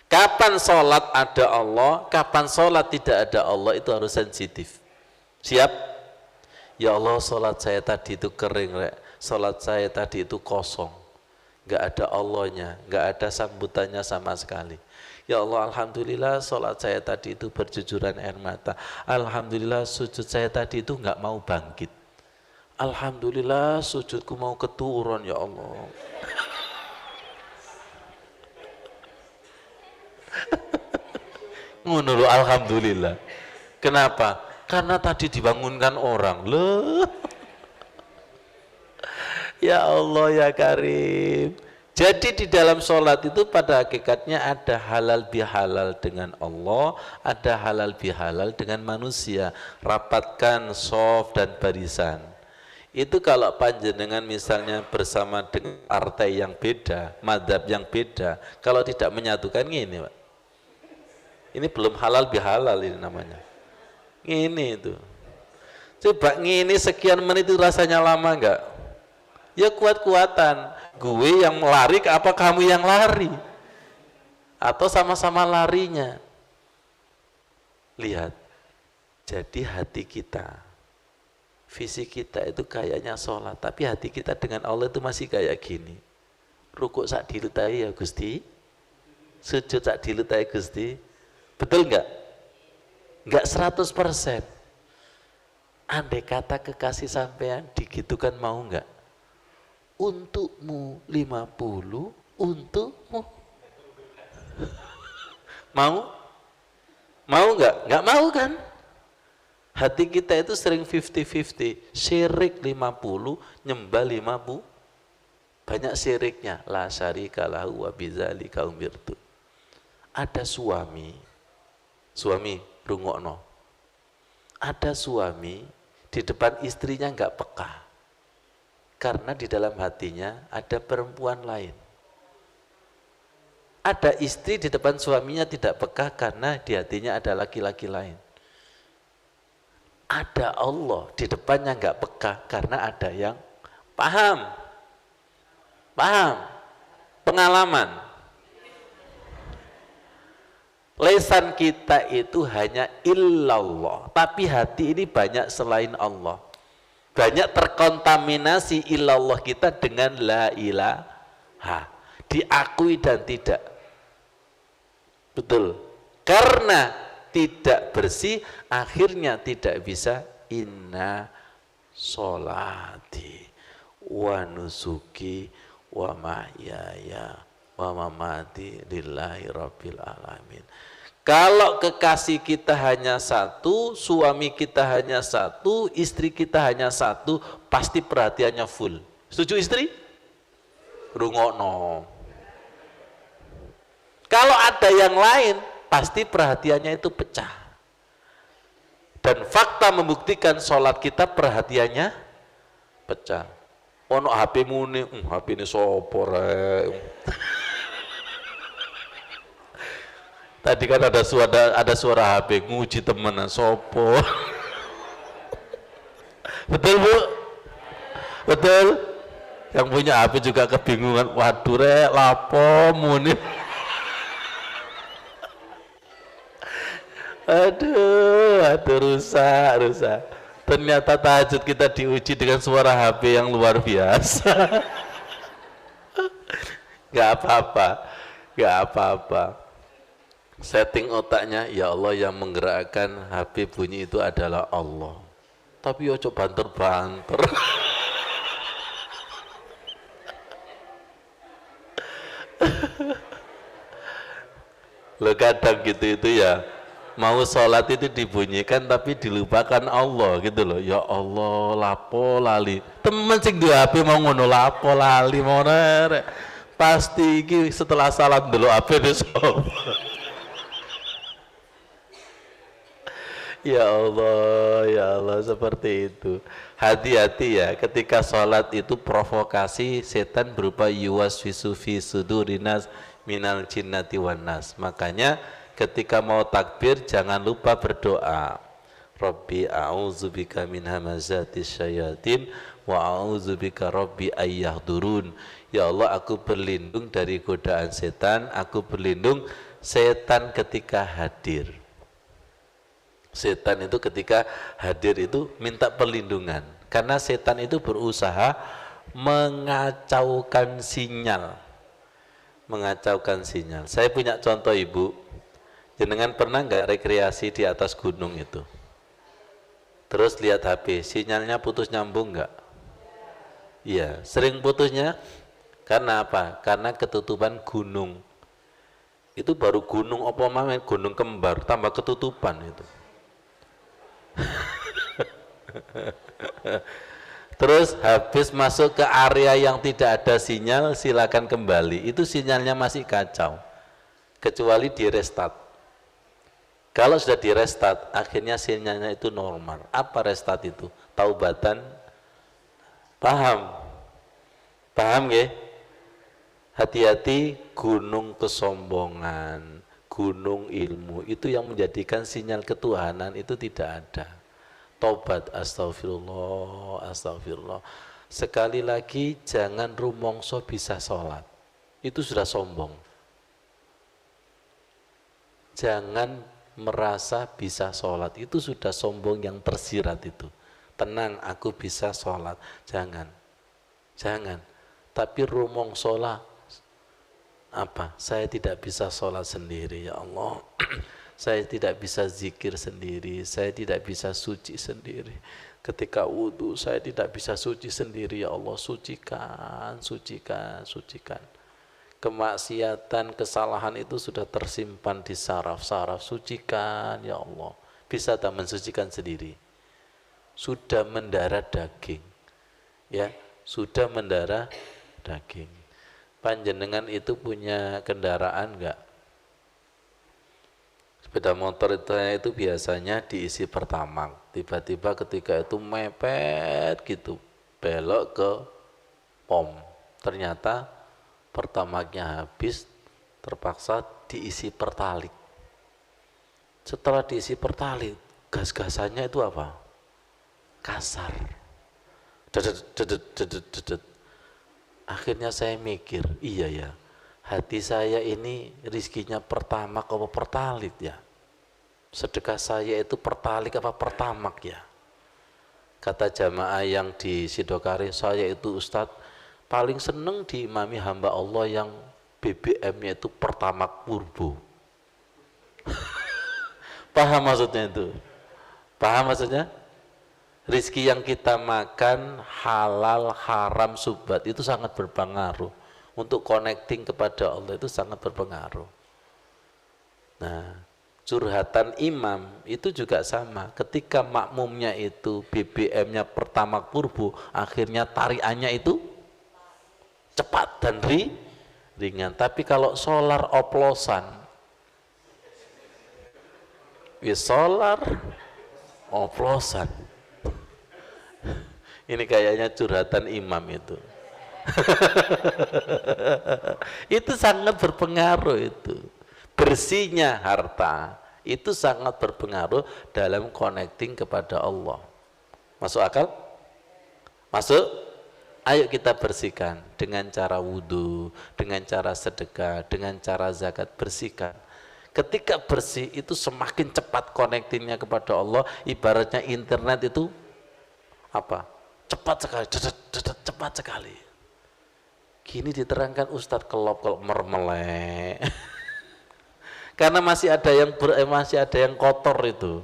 Kapan sholat ada Allah, kapan sholat tidak ada Allah, itu harus sensitif. Siap? Ya Allah, sholat saya tadi itu kering, rek. Sholat saya tadi itu kosong. Nggak ada Allahnya, nggak ada sambutannya sama sekali. Ya Allah, alhamdulillah sholat saya tadi itu berjujuran air mata. Alhamdulillah sujud saya tadi itu nggak mau bangkit. Alhamdulillah sujudku mau keturun, ya Allah. Ngono, alhamdulillah. Kenapa? Karena tadi dibangunkan orang. Loh. Ya Allah ya Karim. Jadi di dalam sholat itu pada hakikatnya ada halal bihalal dengan Allah, ada halal bihalal dengan manusia. Rapatkan shaf dan barisan. Itu kalau panjenengan misalnya bersama dengan partai yang beda, mazhab yang beda, kalau tidak menyatukan ini, Pak. Ini belum halal bihalal ini namanya. Ini itu. Coba ngini sekian menit itu rasanya lama enggak? Ya kuat-kuatan. Gue yang lari ke apa kamu yang lari? Atau sama-sama larinya? Lihat. Jadi hati kita, fisik kita itu kayaknya sholat, tapi hati kita dengan Allah itu masih kayak gini. Rukuk sak dilutai ya Gusti. Sujud sak dilutai Gusti. Betul enggak? Enggak 100%. Andai kata kekasih sampean digitukan mau enggak? Untukmu 50, untukmu. Mau? Mau enggak? Enggak mau kan? Hati kita itu sering 50-50. Syirik 50, nyembah 50. Banyak syiriknya. La syarika lahu wa bidzalika umirtu. Ada suami rungokno. Ada suami di depan istrinya enggak peka. Karena di dalam hatinya ada perempuan lain. Ada istri di depan suaminya tidak peka karena di hatinya ada laki-laki lain. Ada Allah di depannya enggak peka karena ada yang paham. Pengalaman. Lesan kita itu hanya illallah, tapi hati ini banyak selain Allah. Banyak terkontaminasi illallah kita dengan la ilaha. Diakui dan tidak. Betul. Karena tidak bersih, akhirnya tidak bisa inna sholati wa nusuki wa mahyaya wa mamati lillahi rabbil alamin. Kalau kekasih kita hanya satu, suami kita hanya satu, istri kita hanya satu, pasti perhatiannya full. Setuju istri? Rungokno. Kalau ada yang lain, pasti perhatiannya itu pecah. Dan fakta membuktikan sholat kita perhatiannya pecah. Ono HP muni, HP ini sopor. Tadi kan ada suara HP nguji temenan sopo. Betul Bu? Betul? Yang punya HP juga kebingungan. Waduh rek, lapo muni. Aduh rusak. Ternyata tahajud kita diuji dengan suara HP yang luar biasa. Gak apa-apa. Setting otaknya, ya Allah yang menggerakkan HP bunyi itu adalah Allah. Tapi yo coba banter-banter. Lo kadang gitu itu ya, mau sholat itu dibunyikan tapi dilupakan Allah gitu loh. Ya Allah, lapo lali. Temen sing di HP mau ngono lapo lali mau nere. Pasti iki setelah salam dulu HP wis ya Allah seperti itu. Hati-hati ya ketika sholat itu provokasi setan berupa yuwaswisu fi sudurinas minal jinnati wan nas. Makanya ketika mau takbir jangan lupa berdoa. Rabbi a'udzubika min hamazatis syayatin wa a'udzubika rabbi ayyahdurun. Ya Allah, aku berlindung dari godaan setan, aku berlindung setan ketika hadir. Setan itu ketika hadir itu minta perlindungan karena setan itu berusaha mengacaukan sinyal. Saya punya contoh ibu, jenengan pernah nggak rekreasi di atas gunung itu terus lihat HP sinyalnya putus nyambung nggak? Iya, sering putusnya karena apa? Karena ketutupan gunung itu, baru gunung apa namanya, gunung kembar tambah ketutupan itu. Terus habis masuk ke area yang tidak ada sinyal, silakan kembali. Itu sinyalnya masih kacau, kecuali di restart. Kalau sudah di restart, akhirnya sinyalnya itu normal. Apa restart itu? Taubatan. Paham? Paham ya? Hati-hati gunung kesombongan, gunung ilmu itu yang menjadikan sinyal ketuhanan itu tidak ada. Tobat, astagfirullah, astagfirullah. Sekali lagi jangan rumongso bisa sholat, itu sudah sombong. Jangan merasa bisa sholat, itu sudah sombong yang tersirat itu. Tenang, aku bisa sholat, jangan. Tapi rumongsolah apa? Saya tidak bisa sholat sendiri, ya Allah. Saya tidak bisa zikir sendiri, saya tidak bisa suci sendiri. Ketika wudhu saya tidak bisa suci sendiri, ya Allah, sucikan. Kemaksiatan, kesalahan itu sudah tersimpan di saraf-saraf, sucikan ya Allah. Bisa tak mensucikan sendiri? Sudah mendarah daging, ya, sudah mendarah daging. Panjenengan itu punya kendaraan enggak? Sepeda motor itu biasanya diisi pertamax. Tiba-tiba ketika itu mepet gitu, belok ke pom. Ternyata pertamaxnya habis, terpaksa diisi pertalit. Setelah diisi pertalit, gas-gasannya itu apa? Kasar. Dedet. Akhirnya saya mikir, iya ya, hati saya ini rizkinya pertamax apa pertalit ya? Sedekah saya itu pertalit apa pertamax ya? Kata jamaah yang di Sidokari, saya itu Ustadz paling seneng diimami hamba Allah yang BBM-nya itu pertamax turbo. Paham maksudnya itu? Paham maksudnya? Rizki yang kita makan halal, haram, subhat itu sangat berpengaruh. Untuk connecting kepada Allah itu sangat berpengaruh. Nah, curhatan imam itu juga sama. Ketika makmumnya itu BBM-nya pertamax turbo, akhirnya tariannya itu cepat dan ringan. Tapi kalau solar oplosan, ya solar oplosan. Ini kayaknya curhatan imam itu. Itu sangat berpengaruh itu. Bersihnya harta itu sangat berpengaruh dalam connecting kepada Allah. Masuk akal? Masuk? Ayo kita bersihkan dengan cara wudhu, dengan cara sedekah, dengan cara zakat, bersihkan. Ketika bersih itu semakin cepat connectingnya kepada Allah. Ibaratnya internet itu apa? Cepat sekali, cepat sekali. Gini diterangkan Ustadz, kelop mermelek. Karena masih ada yang kotor itu.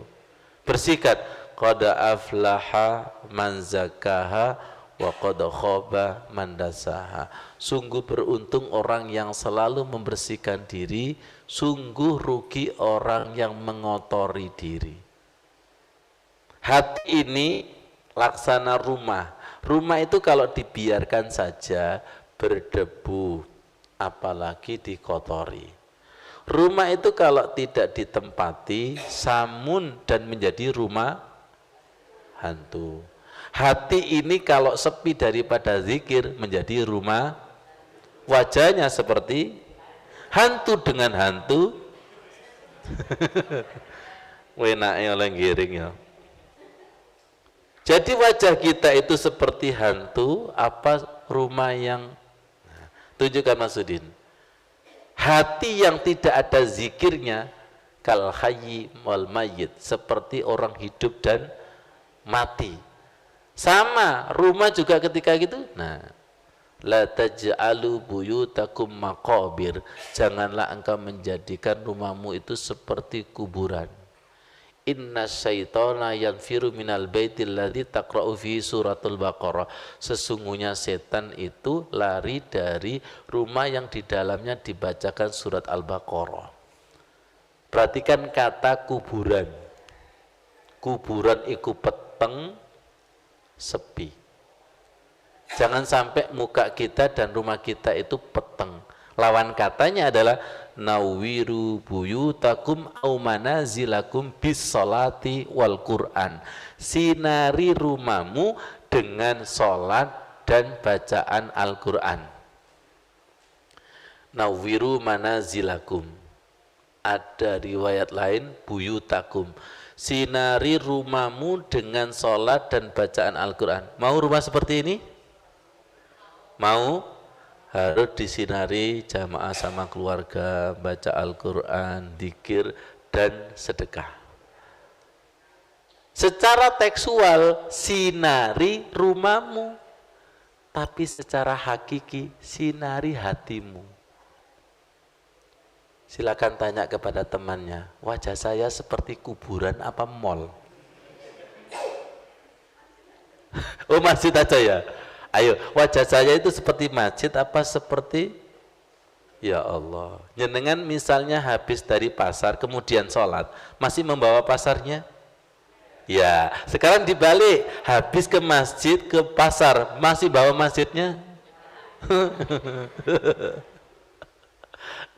Bersihkan. Qad aflaha man zakkaha wa qad khaba man dassaha. Sungguh beruntung orang yang selalu membersihkan diri, sungguh rugi orang yang mengotori diri. Hati ini laksana rumah. Rumah itu kalau dibiarkan saja berdebu, apalagi dikotori. Rumah itu kalau tidak ditempati samun dan menjadi rumah hantu. Hati ini kalau sepi daripada zikir menjadi rumah, wajahnya seperti hantu dengan hantu. Wenake oleh giring ya. Jadi wajah kita itu seperti hantu apa rumah yang tunjukkan Mas Udin. Hati yang tidak ada zikirnya kal hayyi wal mayyit, seperti orang hidup dan mati. Sama, rumah juga ketika gitu. Nah, la taj'alu buyutakum maqabir. Janganlah engkau menjadikan rumahmu itu seperti kuburan. Inna syaitana yanfiru minal baitil ladzi taqra'u fi suratul Baqarah. Sesungguhnya setan itu lari dari rumah yang di dalamnya dibacakan surat Al-Baqarah. Perhatikan kata kuburan. Kuburan iku peteng sepi. Jangan sampai muka kita dan rumah kita itu peteng. Lawan katanya adalah nawiru buyutakum au manazilakum bis salati wal Qur'an. Sinari rumahmu dengan salat dan bacaan Al-Qur'an. Nawiru manazilakum. Ada riwayat lain buyutakum. Sinari rumahmu dengan salat dan bacaan Al-Qur'an. Mau rumah seperti ini? Mau? Harus disinari jamaah sama keluarga, baca Al-Quran, dzikir, dan sedekah. Secara tekstual, sinari rumahmu. Tapi secara hakiki, sinari hatimu. Silakan tanya kepada temannya, wajah saya seperti kuburan apa mall? Oh, masjid aja ya? Ayo, wajah saya itu seperti masjid apa seperti, ya Allah, jenengan misalnya habis dari pasar kemudian sholat, masih membawa pasarnya? Ya, sekarang dibalik, habis ke masjid ke pasar, masih bawa masjidnya?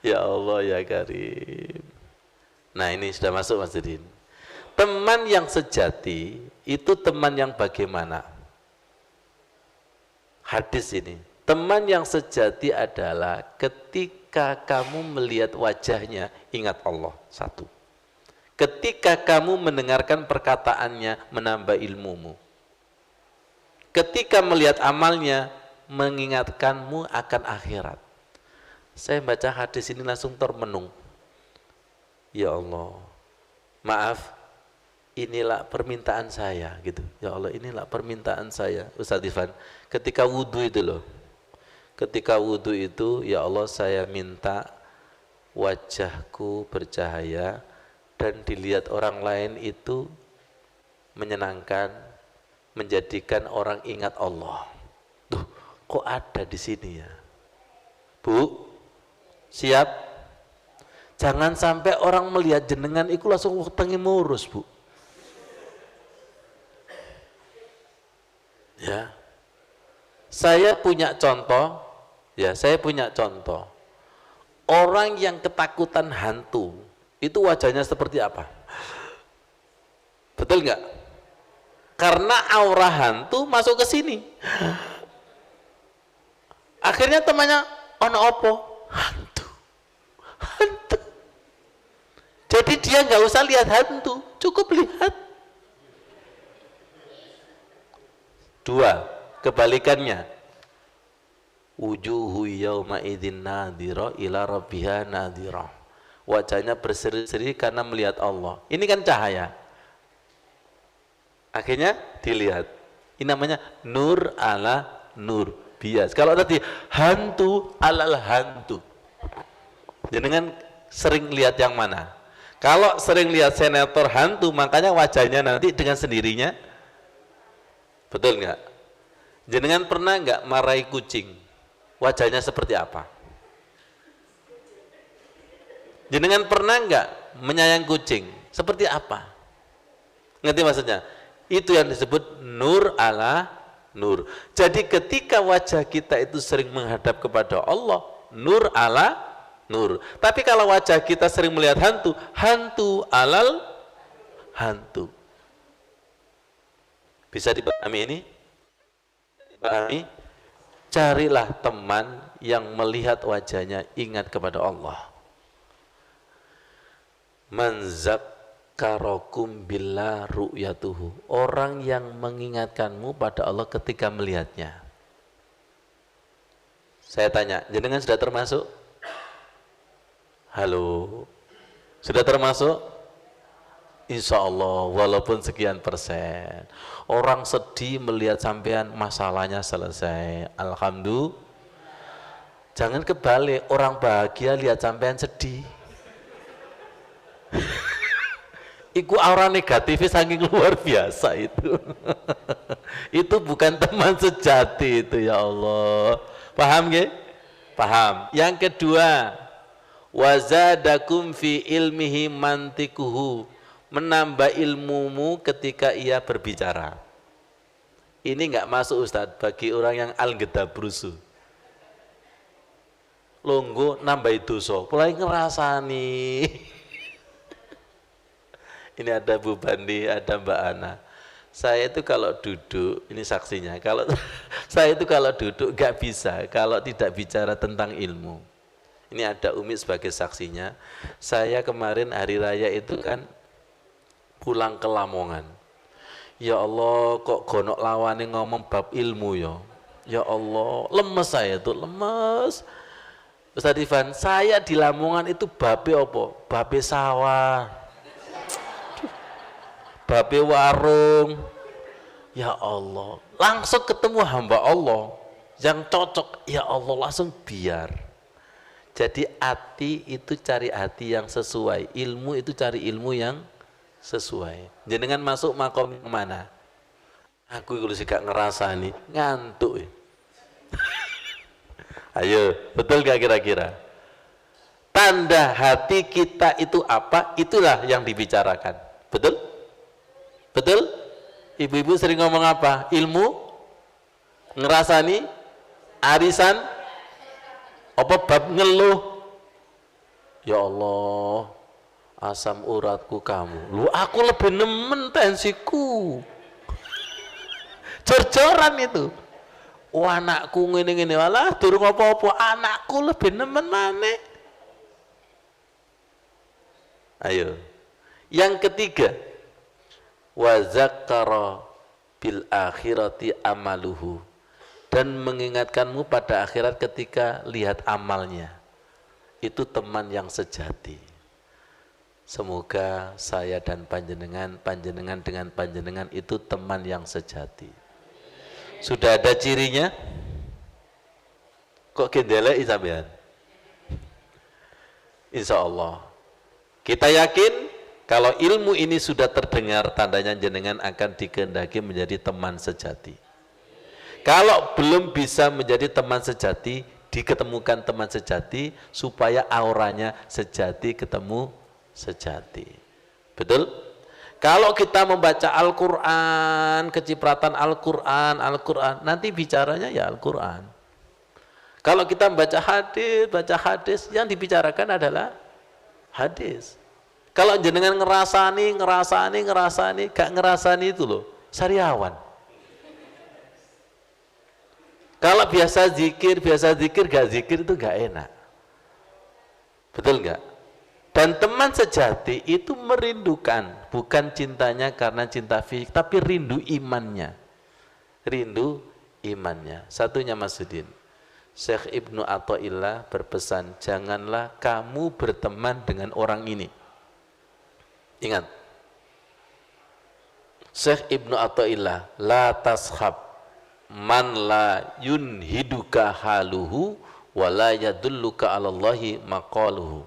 Ya Allah ya Karim. Nah, ini sudah masuk Mas Didin. Teman yang sejati itu teman yang bagaimana? Hadis ini, teman yang sejati adalah ketika kamu melihat wajahnya, ingat Allah, satu. Ketika kamu mendengarkan perkataannya, menambah ilmumu. Ketika melihat amalnya, mengingatkanmu akan akhirat. Saya baca hadis ini langsung termenung. Ya Allah, maaf, inilah permintaan saya gitu. Ya Allah, inilah permintaan saya. Ustaz Ifan, ketika wudhu itu loh. Ketika wudhu itu, ya Allah saya minta wajahku bercahaya dan dilihat orang lain itu menyenangkan, menjadikan orang ingat Allah. Tuh, kok ada di sini ya? Bu, siap? Jangan sampai orang melihat jenengan itu langsung tengi murus, Bu. Ya, saya punya contoh. Ya, saya punya contoh. Orang yang ketakutan hantu itu wajahnya seperti apa? Betul nggak? Karena aura hantu masuk ke sini. Akhirnya temannya ono opo? Hantu, hantu. Jadi dia nggak usah lihat hantu, cukup lihat. Dua, kebalikannya. Wujuhu yawma idzin nadhira ila rabbiha nadhira. Wajahnya berseri-seri karena melihat Allah. Ini kan cahaya. Akhirnya dilihat. Ini namanya nur ala nur, bias. Kalau tadi hantu alal hantu. Jangan sering lihat yang mana. Kalau sering lihat senator hantu, makanya wajahnya nanti dengan sendirinya. Betul nggak? Jenengan pernah nggak marahi kucing? Wajahnya seperti apa? Jenengan pernah nggak menyayang kucing? Seperti apa? Ngerti maksudnya? Itu yang disebut nur ala nur. Jadi ketika wajah kita itu sering menghadap kepada Allah, nur ala nur. Tapi kalau wajah kita sering melihat hantu, hantu alal hantu. Bisa dipahami ini? Dipahami? Carilah teman yang melihat wajahnya ingat kepada Allah. Man zakkarakum billah ru'yatuhu. Orang yang mengingatkanmu pada Allah ketika melihatnya. Saya tanya, jenengan sudah termasuk? Halo? Sudah termasuk? Insya Allah, walaupun sekian persen. Orang sedih melihat sampean, masalahnya selesai. Alhamdulillah. Jangan kebalik, orang bahagia lihat sampean sedih. Iku aura negatifnya saking luar biasa itu. Itu bukan teman sejati itu, ya Allah. Paham nggih? Paham. Yang kedua, wazadakum fi ilmihi mantikuhu. Menambah ilmumu ketika ia berbicara. Ini enggak masuk Ustadz bagi orang yang al-gedabrusu. Longgo nambah dosa, mulai ngerasani. Ini ada Bu Bandi, ada Mbak Ana. Saya itu kalau duduk, ini saksinya, kalau saya itu kalau duduk enggak bisa kalau tidak bicara tentang ilmu. Ini ada Umi sebagai saksinya. Saya kemarin hari raya itu kan pulang ke Lamongan. Ya Allah, kok gonok lawane ngomong bab ilmu ya. Ya Allah, lemes saya tuh, lemes. Ustaz Ivan, saya di Lamongan itu babe apa? Babe sawah. Babe warung. Ya Allah, langsung ketemu hamba Allah yang cocok. Ya Allah, langsung biar. Jadi hati itu cari hati yang sesuai. Ilmu itu cari ilmu yang sesuai. Jenengan masuk makom yang mana? Aku kalau sih gak ngerasa nih ngantuk. Ayo, betul gak kira-kira? Tanda hati kita itu apa? Itulah yang dibicarakan. Betul? Betul? Ibu-ibu sering ngomong apa? Ilmu? Ngerasani? Arisan? Apa bab ngeluh? Ya Allah, asam uratku kamu. Lu aku lebih nemen tensiku. Jor-joran itu. Anakku ngene-ngene walah durung apa-apa, anakku lebih nemen maneh. Ayo. Yang ketiga, wa zakkara bil akhirati amaluhu. Dan mengingatkanmu pada akhirat ketika lihat amalnya. Itu teman yang sejati. Semoga saya dan panjenengan dengan panjenengan itu teman yang sejati. Sudah ada cirinya? Kok kendelai sampean? Insya Allah. Kita yakin kalau ilmu ini sudah terdengar, tandanya jenengan akan dikehendaki menjadi teman sejati. Kalau belum bisa menjadi teman sejati, diketemukan teman sejati supaya auranya sejati ketemu sejati. Betul? Kalau kita membaca Al-Quran, kecipratan Al-Quran, nanti bicaranya ya Al-Quran. Kalau kita baca hadis, yang dibicarakan adalah hadis. Kalau jenengan ngerasani, gak ngerasani itu loh, sariawan. Kalau biasa zikir, gak zikir itu gak enak. Betul gak? Dan teman sejati itu merindukan, bukan cintanya karena cinta fisik, tapi rindu imannya. Rindu imannya. Satunya Mas Sudin, Syekh Ibnu Athaillah berpesan, janganlah kamu berteman dengan orang ini. Ingat, Syekh Ibnu Athaillah, la tashab man la yunhiduka haluhu wa la yadulluka 'alallahi maqaluhu.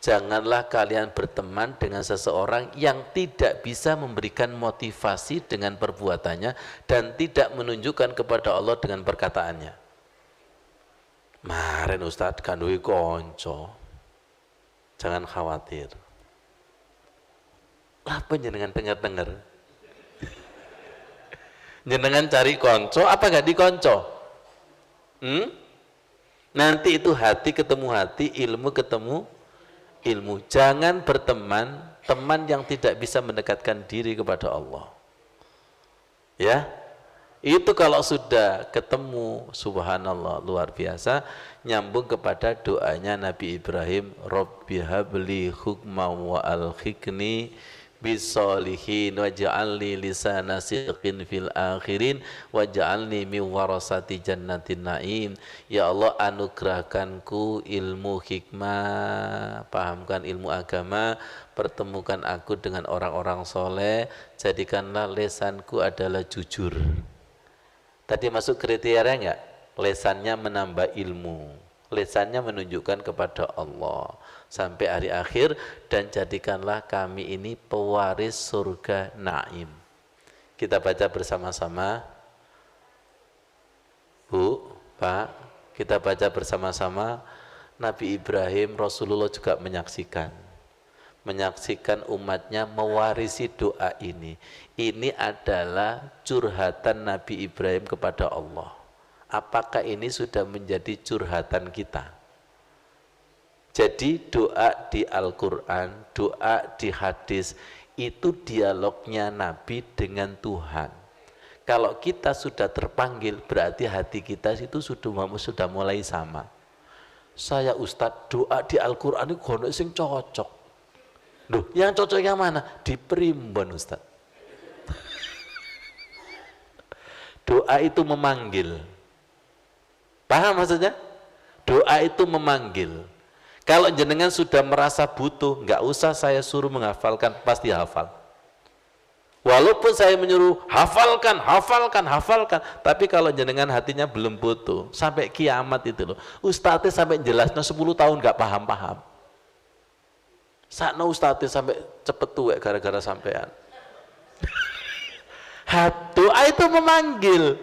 Janganlah kalian berteman dengan seseorang yang tidak bisa memberikan motivasi dengan perbuatannya dan tidak menunjukkan kepada Allah dengan perkataannya. Maren Ustadz kandui konco. Jangan khawatir. Apa jenengan dengar-dengar? Jenengan cari konco apa gak dikonco? Nanti itu hati ketemu hati, ilmu ketemu ilmu. Jangan berteman teman yang tidak bisa mendekatkan diri kepada Allah. Ya, itu kalau sudah ketemu, subhanallah, luar biasa. Nyambung kepada doanya Nabi Ibrahim, Rabbi habli hukma wa alhiqni bisolihin waj'alni lisana sidqin fil akhirin waj'alni min warasati jannatin na'im. Ya Allah, anugerahkanku ilmu hikmah, pahamkan ilmu agama, pertemukan aku dengan orang-orang soleh, jadikanlah lesanku adalah jujur. Tadi masuk kriteria enggak? Lesannya menambah ilmu, lesannya menunjukkan kepada Allah sampai hari akhir, dan jadikanlah kami ini pewaris surga naim. Kita baca bersama-sama, Bu, Pak, kita baca bersama-sama. Nabi Ibrahim, Rasulullah juga menyaksikan umatnya mewarisi doa ini. Ini adalah curhatan Nabi Ibrahim kepada Allah. Apakah ini sudah menjadi curhatan kita? Jadi doa di Al-Quran, doa di hadis, itu dialognya Nabi dengan Tuhan. Kalau kita sudah terpanggil, berarti hati kita itu sudah mulai sama. Saya Ustadz, doa di Al-Quran itu gono sing cocok. Duh, yang cocok yang mana? Di primbon Ustadz. Doa itu memanggil. Paham maksudnya? Doa itu memanggil. Kalau jenengan sudah merasa butuh, nggak usah saya suruh menghafalkan, pasti hafal. Walaupun saya menyuruh hafalkan, tapi kalau jenengan hatinya belum butuh, sampai kiamat itu loh. Ustadznya sampai jelasnya 10 tahun nggak paham-paham. Sakno ustadznya sampai cepet tuwek gara-gara sampean. Doa itu memanggil.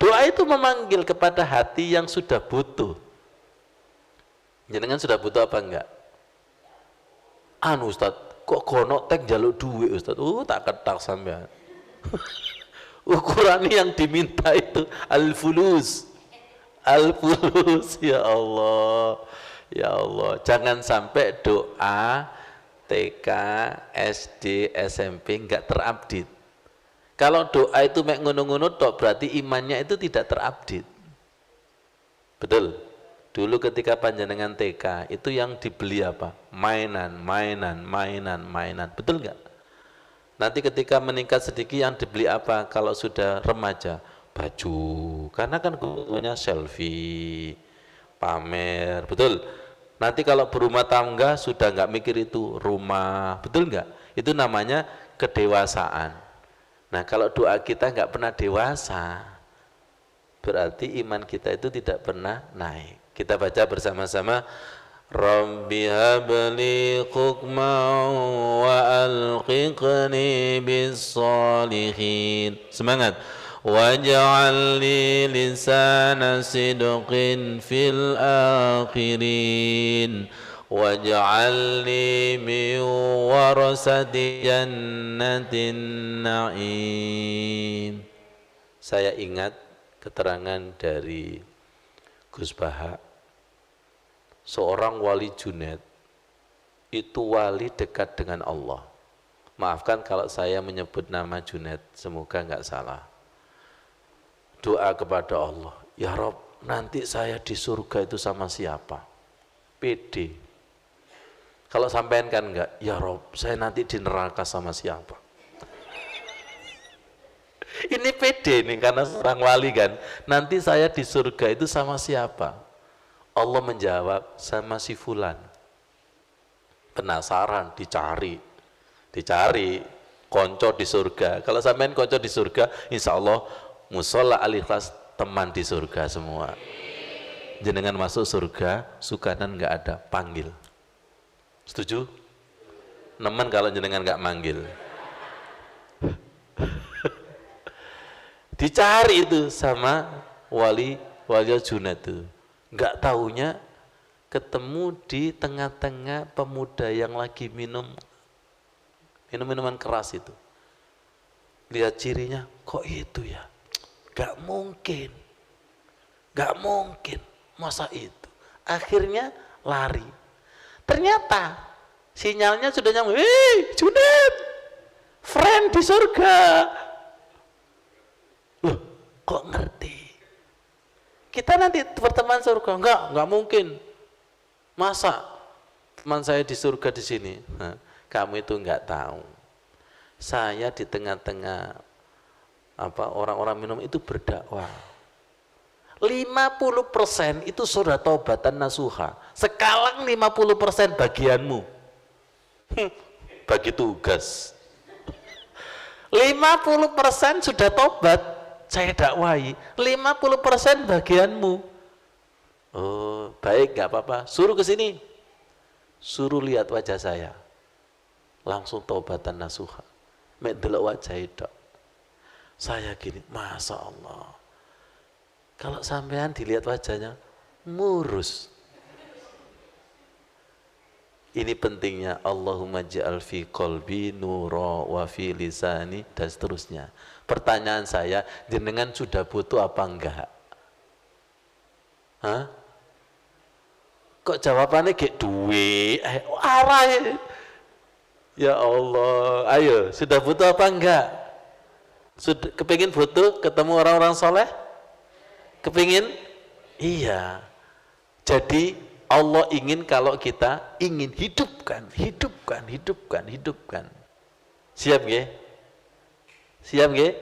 Doa itu memanggil kepada hati yang sudah butuh. Jenengan sudah butuh apa enggak? Anu Ustaz, kok kono tek jaluk duit Ustaz? Tak ketak sampean. Ukuran yang diminta itu al-fulus. Al-fulus, ya Allah. Ya Allah, jangan sampai doa TK, SD, SMP enggak terupdate. Kalau doa itu mek ngono-ngono tok, berarti imannya itu tidak terupdate. Betul. Dulu ketika panjenengan TK, itu yang dibeli apa? Mainan. Betul nggak? Nanti ketika meningkat sedikit yang dibeli apa? Kalau sudah remaja, baju. Karena kan kebutuhannya selfie, pamer. Betul. Nanti kalau berumah tangga sudah nggak mikir itu, rumah. Betul nggak? Itu namanya kedewasaan. Nah, kalau doa kita nggak pernah dewasa, berarti iman kita itu tidak pernah naik. Kita baca bersama-sama. Rabbi habli hukman wa alhiqni bis-shalihin. Semangat. Waj'alni lisana sidqin fil akhirin. Waj'alni min warasati jannatin na'im. Saya ingat keterangan dari Gus Baha, seorang wali Junaid, itu wali dekat dengan Allah. Maafkan kalau saya menyebut nama Junaid, semoga enggak salah. Doa kepada Allah, ya Rob, nanti saya di surga itu sama siapa? PD. Kalau sampean kan enggak, ya Rob, saya nanti di neraka sama siapa? Ini pede nih, karena seorang wali kan. Nanti saya di surga itu sama siapa? Allah menjawab, sama si fulan. Penasaran, dicari, konco di surga. Kalau sampean konco di surga, insya Allah musola al-ikhlas teman di surga semua. Jenengan masuk surga, sukanan nggak ada, panggil. Setuju? Nemen kalau jenengan nggak manggil. Dicari itu sama wali Junaid itu. Nggak taunya ketemu di tengah-tengah pemuda yang lagi minum minuman keras itu. Lihat cirinya, kok itu ya? Gak mungkin, masa itu. Akhirnya lari. Ternyata sinyalnya sudah nyambung. Hei, Junaid, friend di surga. Loh, kok ngerti? Kita nanti berteman surga? Enggak mungkin. Masa teman saya di surga di sini? Nah, kamu itu enggak tahu. Saya di tengah-tengah orang-orang minum itu berdakwah. 50% itu sudah taubatan nasuha. Sekarang 50% bagianmu. Bagi tugas. 50% sudah tobat, saya dakwahi. 50% bagianmu. Oh, baik, nggak apa-apa. Suruh ke sini. Suruh lihat wajah saya. Langsung taubatan nasuha. Mek delok wajah itu. Saya gini, Masya Allah. Kalau sampean dilihat wajahnya, murus. Ini pentingnya Allahumma ja'al fi qalbi nura wa fi lisani dan seterusnya. Pertanyaan saya, jenengan sudah butuh apa enggak? Hah? Kok jawabannya kayak duit? Arah. Ya Allah, ayo, sudah butuh apa enggak? Sudah kepingin butuh ketemu orang-orang soleh? Kepingin? Iya. Jadi Allah ingin kalau kita ingin hidupkan. Siap nggih? Siap nggih?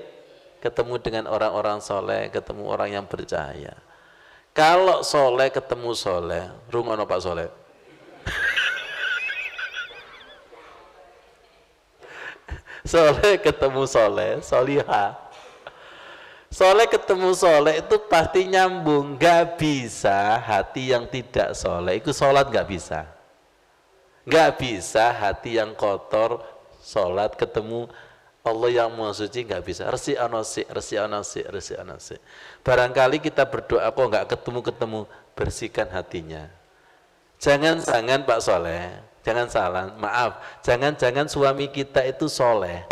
Ketemu dengan orang-orang soleh, ketemu orang yang percaya. Kalau soleh ketemu soleh, rungono Pak Soleh. Soleh ketemu soleh, solihah. Soleh ketemu soleh itu pasti nyambung. Gak bisa hati yang tidak soleh itu sholat, gak bisa. Gak bisa hati yang kotor sholat ketemu Allah yang maha suci, gak bisa. Resi anasi. Barangkali kita berdoa kok gak ketemu, bersihkan hatinya. Jangan-jangan Pak Soleh, jangan salah, maaf, jangan-jangan suami kita itu soleh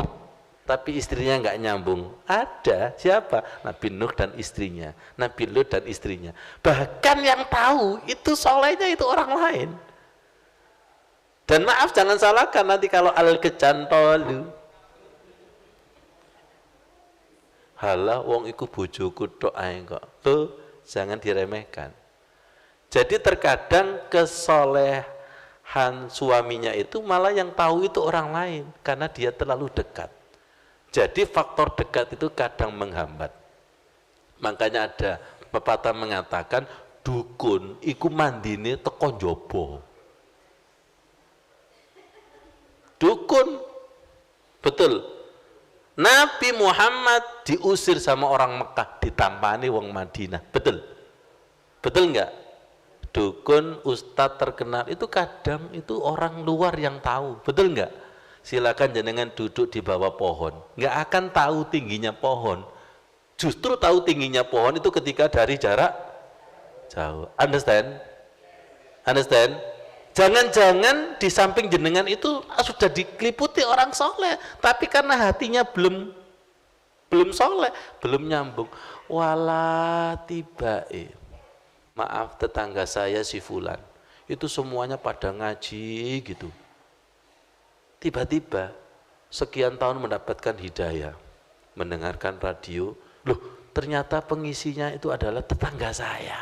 tapi istrinya nggak nyambung. Ada siapa? Nabi Nuh dan istrinya, Nabi Lut dan istrinya. Bahkan yang tahu itu solehnya itu orang lain. Dan maaf, jangan salahkan nanti kalau al-kecantolu. Halah wong iku bojoku tok ae kok. Tuh, jangan diremehkan. Jadi terkadang kesolehan suaminya itu malah yang tahu itu orang lain karena dia terlalu dekat. Jadi faktor dekat itu kadang menghambat. Makanya ada pepatah mengatakan dukun iku mandine teko njaba. Dukun, betul. Nabi Muhammad diusir sama orang Mekah, ditampani wong Madinah, betul. Betul enggak? Dukun, ustadz terkenal itu kadang itu orang luar yang tahu, betul enggak? Silakan jenengan duduk di bawah pohon, nggak akan tahu tingginya pohon. Justru tahu tingginya pohon itu ketika dari jarak jauh. Understand? Jangan-jangan di samping jenengan itu sudah dikeliputi orang soleh, tapi karena hatinya belum soleh, belum nyambung. Wala tibae. Maaf, tetangga saya si Fulan, itu semuanya pada ngaji gitu. Tiba-tiba sekian tahun mendapatkan hidayah, mendengarkan radio, loh ternyata pengisinya itu adalah tetangga saya.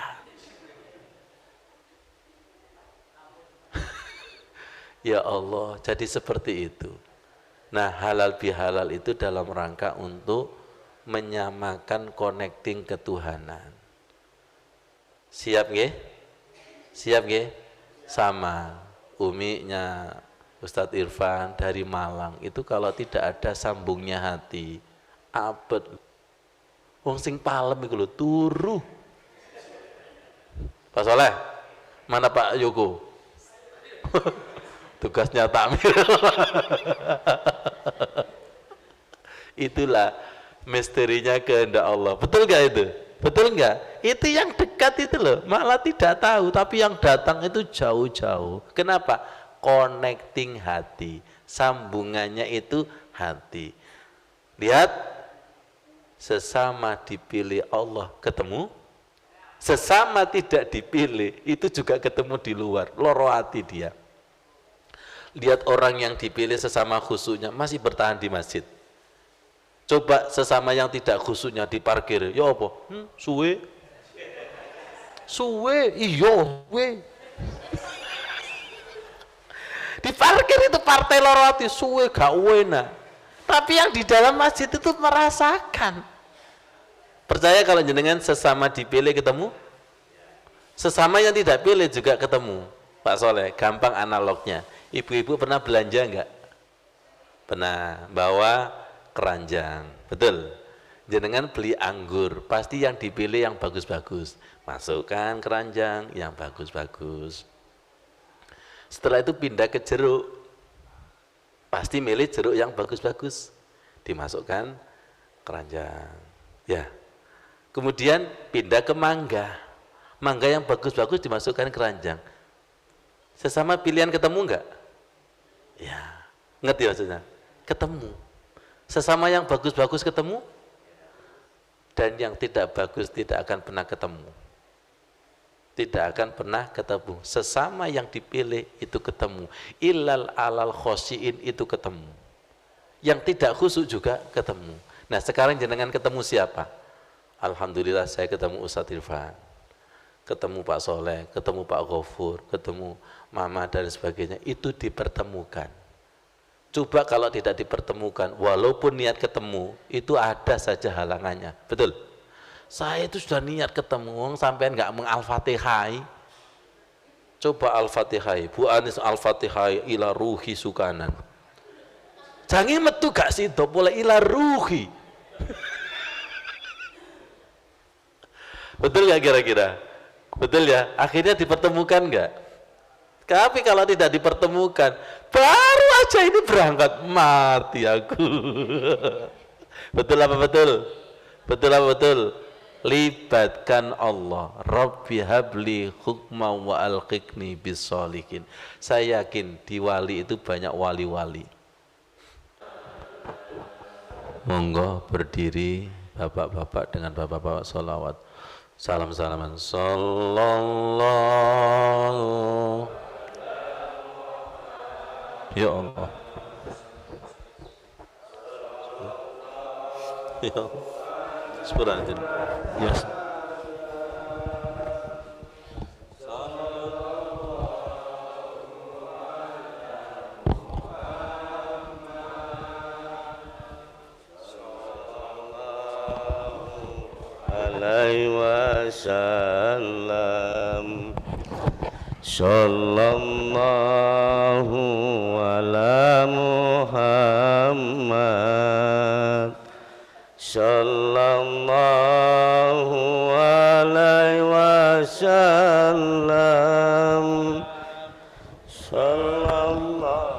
Ya Allah, jadi seperti itu. Nah, halal bihalal itu dalam rangka untuk menyamakan connecting ketuhanan. Siap nggih? Siap nggih? Sama uminya Ustadz Irfan dari Malang itu kalau tidak ada sambungnya hati, abet. Wong sing palem iku lho turu. Pak Soleh, mana Pak Yoko? tugasnya takmir. Itulah misterinya kehendak Allah. Betul nggak itu? Betul nggak? Itu yang dekat itu loh, malah tidak tahu, tapi yang datang itu jauh-jauh. Kenapa? Connecting hati, sambungannya itu hati. Lihat, sesama dipilih Allah ketemu, sesama tidak dipilih itu juga ketemu di luar, loro hati dia. Lihat orang yang dipilih sesama khusyuknya masih bertahan di masjid. Coba sesama yang tidak khusyuknya di parkir, ya apa? Suwe, iyo, we. Di parkir itu partai loro hati, suwe gak wena. Tapi yang di dalam masjid itu merasakan. Percaya kalau jenengan sesama dipilih ketemu, sesama yang tidak pilih juga ketemu. Pak Soleh, gampang analognya. Ibu-ibu pernah belanja enggak? Pernah, bawa keranjang, betul. Jenengan beli anggur, pasti yang dipilih yang bagus-bagus. Masukkan keranjang yang bagus-bagus. Setelah itu pindah ke jeruk, pasti milih jeruk yang bagus-bagus, dimasukkan keranjang. Ya. Kemudian pindah ke mangga, mangga yang bagus-bagus dimasukkan keranjang. Sesama pilihan ketemu enggak? Ya, ngerti maksudnya? Ketemu. Sesama yang bagus-bagus ketemu, dan yang tidak bagus tidak akan pernah ketemu. Tidak akan pernah ketemu. Sesama yang dipilih itu ketemu. Illal alal khosyiin itu ketemu. Yang tidak khusyuk juga ketemu. Nah sekarang jenengan ketemu siapa? Alhamdulillah saya ketemu Ustadz Irfan, ketemu Pak Soleh, ketemu Pak Ghafur, ketemu Mama dan sebagainya. Itu dipertemukan. Coba kalau tidak dipertemukan, walaupun niat ketemu, itu ada saja halangannya. Betul? Saya itu sudah niat ketemu, sampai nggak mengal-fatihai. Coba al-fatihai, Bu Anis al-fatihai ila ruhi sukanan. Jangan metu gak sih, boleh ila ruhi. Betul nggak kira-kira? Betul ya? Akhirnya dipertemukan nggak? Tapi kalau tidak dipertemukan, baru aja ini berangkat, mati aku. Betul apa betul? Betul apa betul? Libatkan Allah. Rabbi habli hukma wa alqiqni bisolihin. Saya yakin di wali itu banyak wali-wali. Monggo berdiri bapak-bapak dengan bapak-bapak sholawat. Salam-salaman. Sallallahu. Ya Allah. Ya Allah. Sebenarnya. Yes. Alaihi wasallam. Sallallahu ala Muhammad. Sallallahu alaihi wasallam. Sallallahu.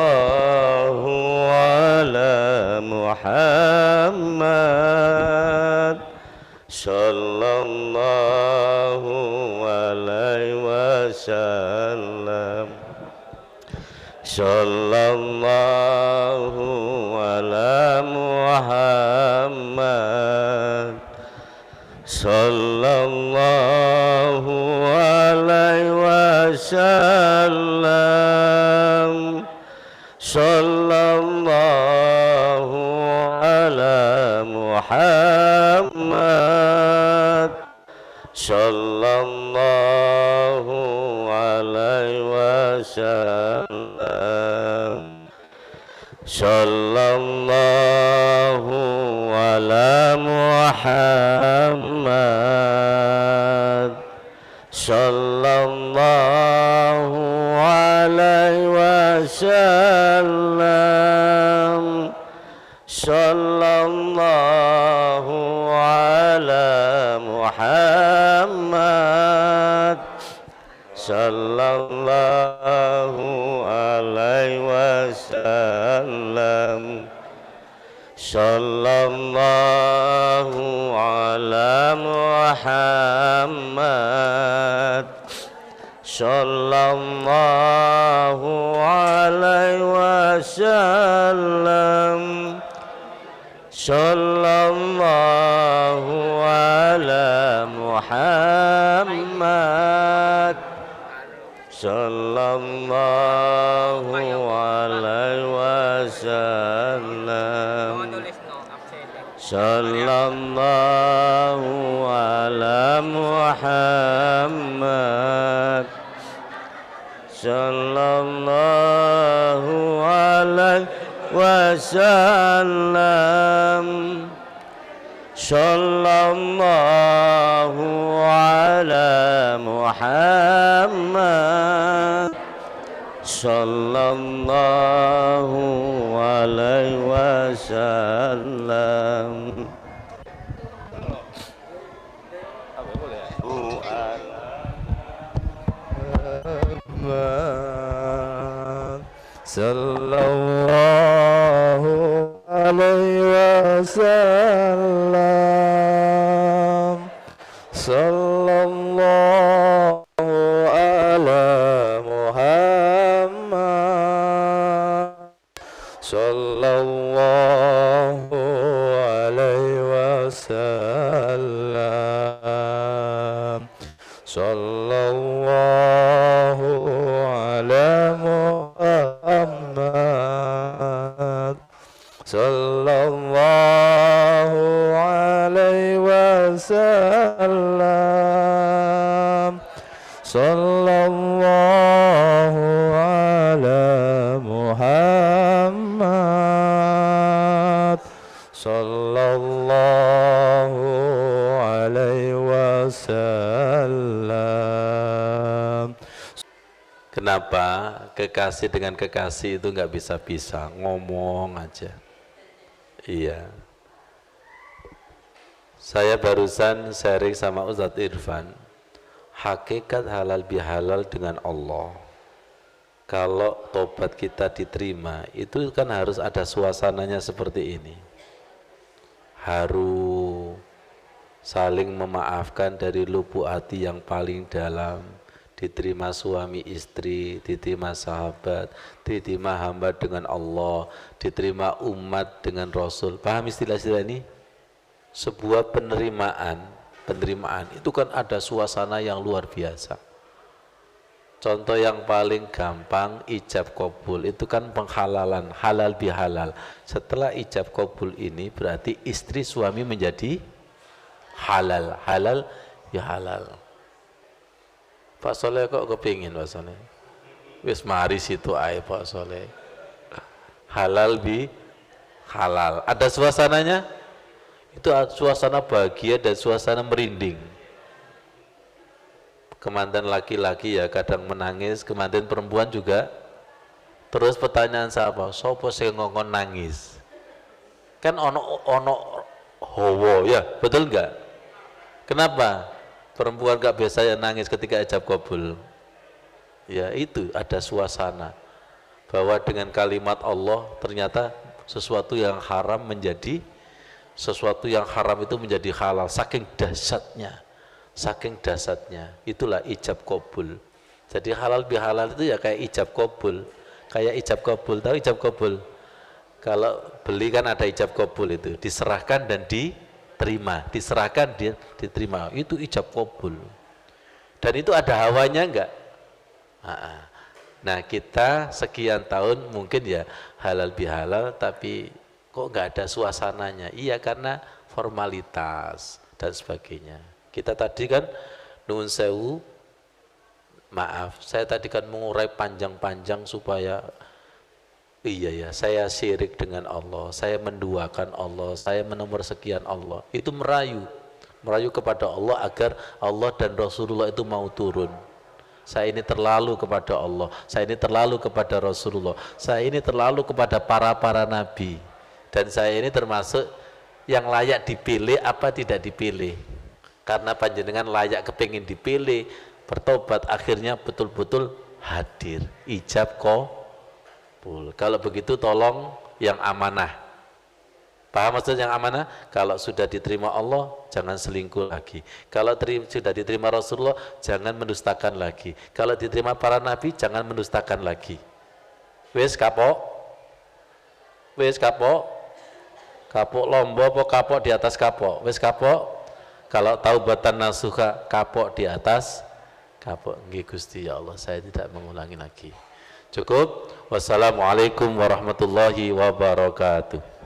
Sallallahu ala Muhammad. Sallallahu alaihi wasallam. Sallallahu ala Muhammad. Sallallahu alaihi wasallam. Sallallahu ala Muhammad. Sallallahu alaihi wasallam. Sallallahu ala Muhammad. Sallallahu alaihi wasallam. Sallallahu ala Muhammad. Sallallahu alaihi wasallam. Sallallahu ala Muhammad. Sallallahu alaihi wasallam. Sallallahu ala Muhammad. Sallallahu alaihi wasallam. Sallallahu ala Muhammad. Sallallahu alaihi wasallam. Sallallahu ala Muhammad. Sallallahu alaihi wasallam. Sallallahu alaihi wasallam. Sallallahu ala Muhammad. Sallallahu alaihi wasallam. Sallallahu ala Muhammad. Sallallahu alaihi wasallam. Sallallahu ala Muhammad. Sallallahu alaihi wasallam. Kenapa kekasih dengan kekasih itu nggak bisa-bisa, ngomong aja. Iya. Saya barusan sharing sama Ustadz Irfan, hakikat halal bihalal dengan Allah. Kalau tobat kita diterima, itu kan harus ada suasananya seperti ini. Haru, saling memaafkan dari lubuk hati yang paling dalam, diterima suami istri, diterima sahabat, diterima hamba dengan Allah, diterima umat dengan Rasul. Paham istilah-istilah ini? Sebuah penerimaan itu kan ada suasana yang luar biasa. Contoh yang paling gampang, ijab kabul itu kan penghalalan, halal bihalal. Setelah ijab kabul ini berarti istri suami menjadi halal, halal bihalal. Pak Soleh kok kepingin Pak Soleh? Wis mari situ ae Pak Soleh. Halal bi halal. Ada suasananya? Itu suasana bahagia dan suasana merinding. Kemanten laki-laki ya kadang menangis, kemanten perempuan juga. Terus pertanyaan siapa? Sopo sing ngongkon nangis? Kan ono hawa ya, betul enggak? Kenapa? Perempuan gak biasa nangis ketika ijab kabul. Ya itu ada suasana bahwa dengan kalimat Allah ternyata sesuatu yang haram menjadi sesuatu yang haram itu menjadi halal, saking dahsyatnya, itulah ijab kabul. Jadi halal bihalal itu ya kayak ijab kabul, tahu ijab kabul? Kalau beli kan ada ijab kabul, itu diserahkan dan diterima, diterima, itu ijab kabul. Dan itu ada hawanya enggak? Nah kita sekian tahun mungkin ya halal bihalal, tapi kok nggak ada suasananya? Iya karena formalitas dan sebagainya. Kita tadi kan nuwun sewu Maaf, saya tadi kan mengurai panjang-panjang supaya iya ya, saya syirik dengan Allah, saya menduakan Allah, saya menomorsekian Allah. Itu merayu kepada Allah agar Allah dan Rasulullah itu mau turun. Saya ini terlalu kepada Allah, saya ini terlalu kepada Rasulullah, saya ini terlalu kepada para nabi, dan saya ini termasuk yang layak dipilih apa tidak dipilih. Karena panjenengan layak kepingin dipilih, bertobat, akhirnya betul-betul hadir, ijab qabul. Kalau begitu tolong yang amanah. Paham maksud yang amanah? Kalau sudah diterima Allah, jangan selingkuh lagi. Kalau sudah diterima Rasulullah, jangan mendustakan lagi. Kalau diterima para nabi, jangan mendustakan lagi. Wis kapok? Wis kapok? Kapok lombo apa kapok di atas kapok? Wis kapok? Kalau taubatan nasuha, kapok di atas kapok. Nggih Gusti, ya Allah, saya tidak mengulangi lagi. Cukup. Wassalamualaikum warahmatullahi wabarakatuh.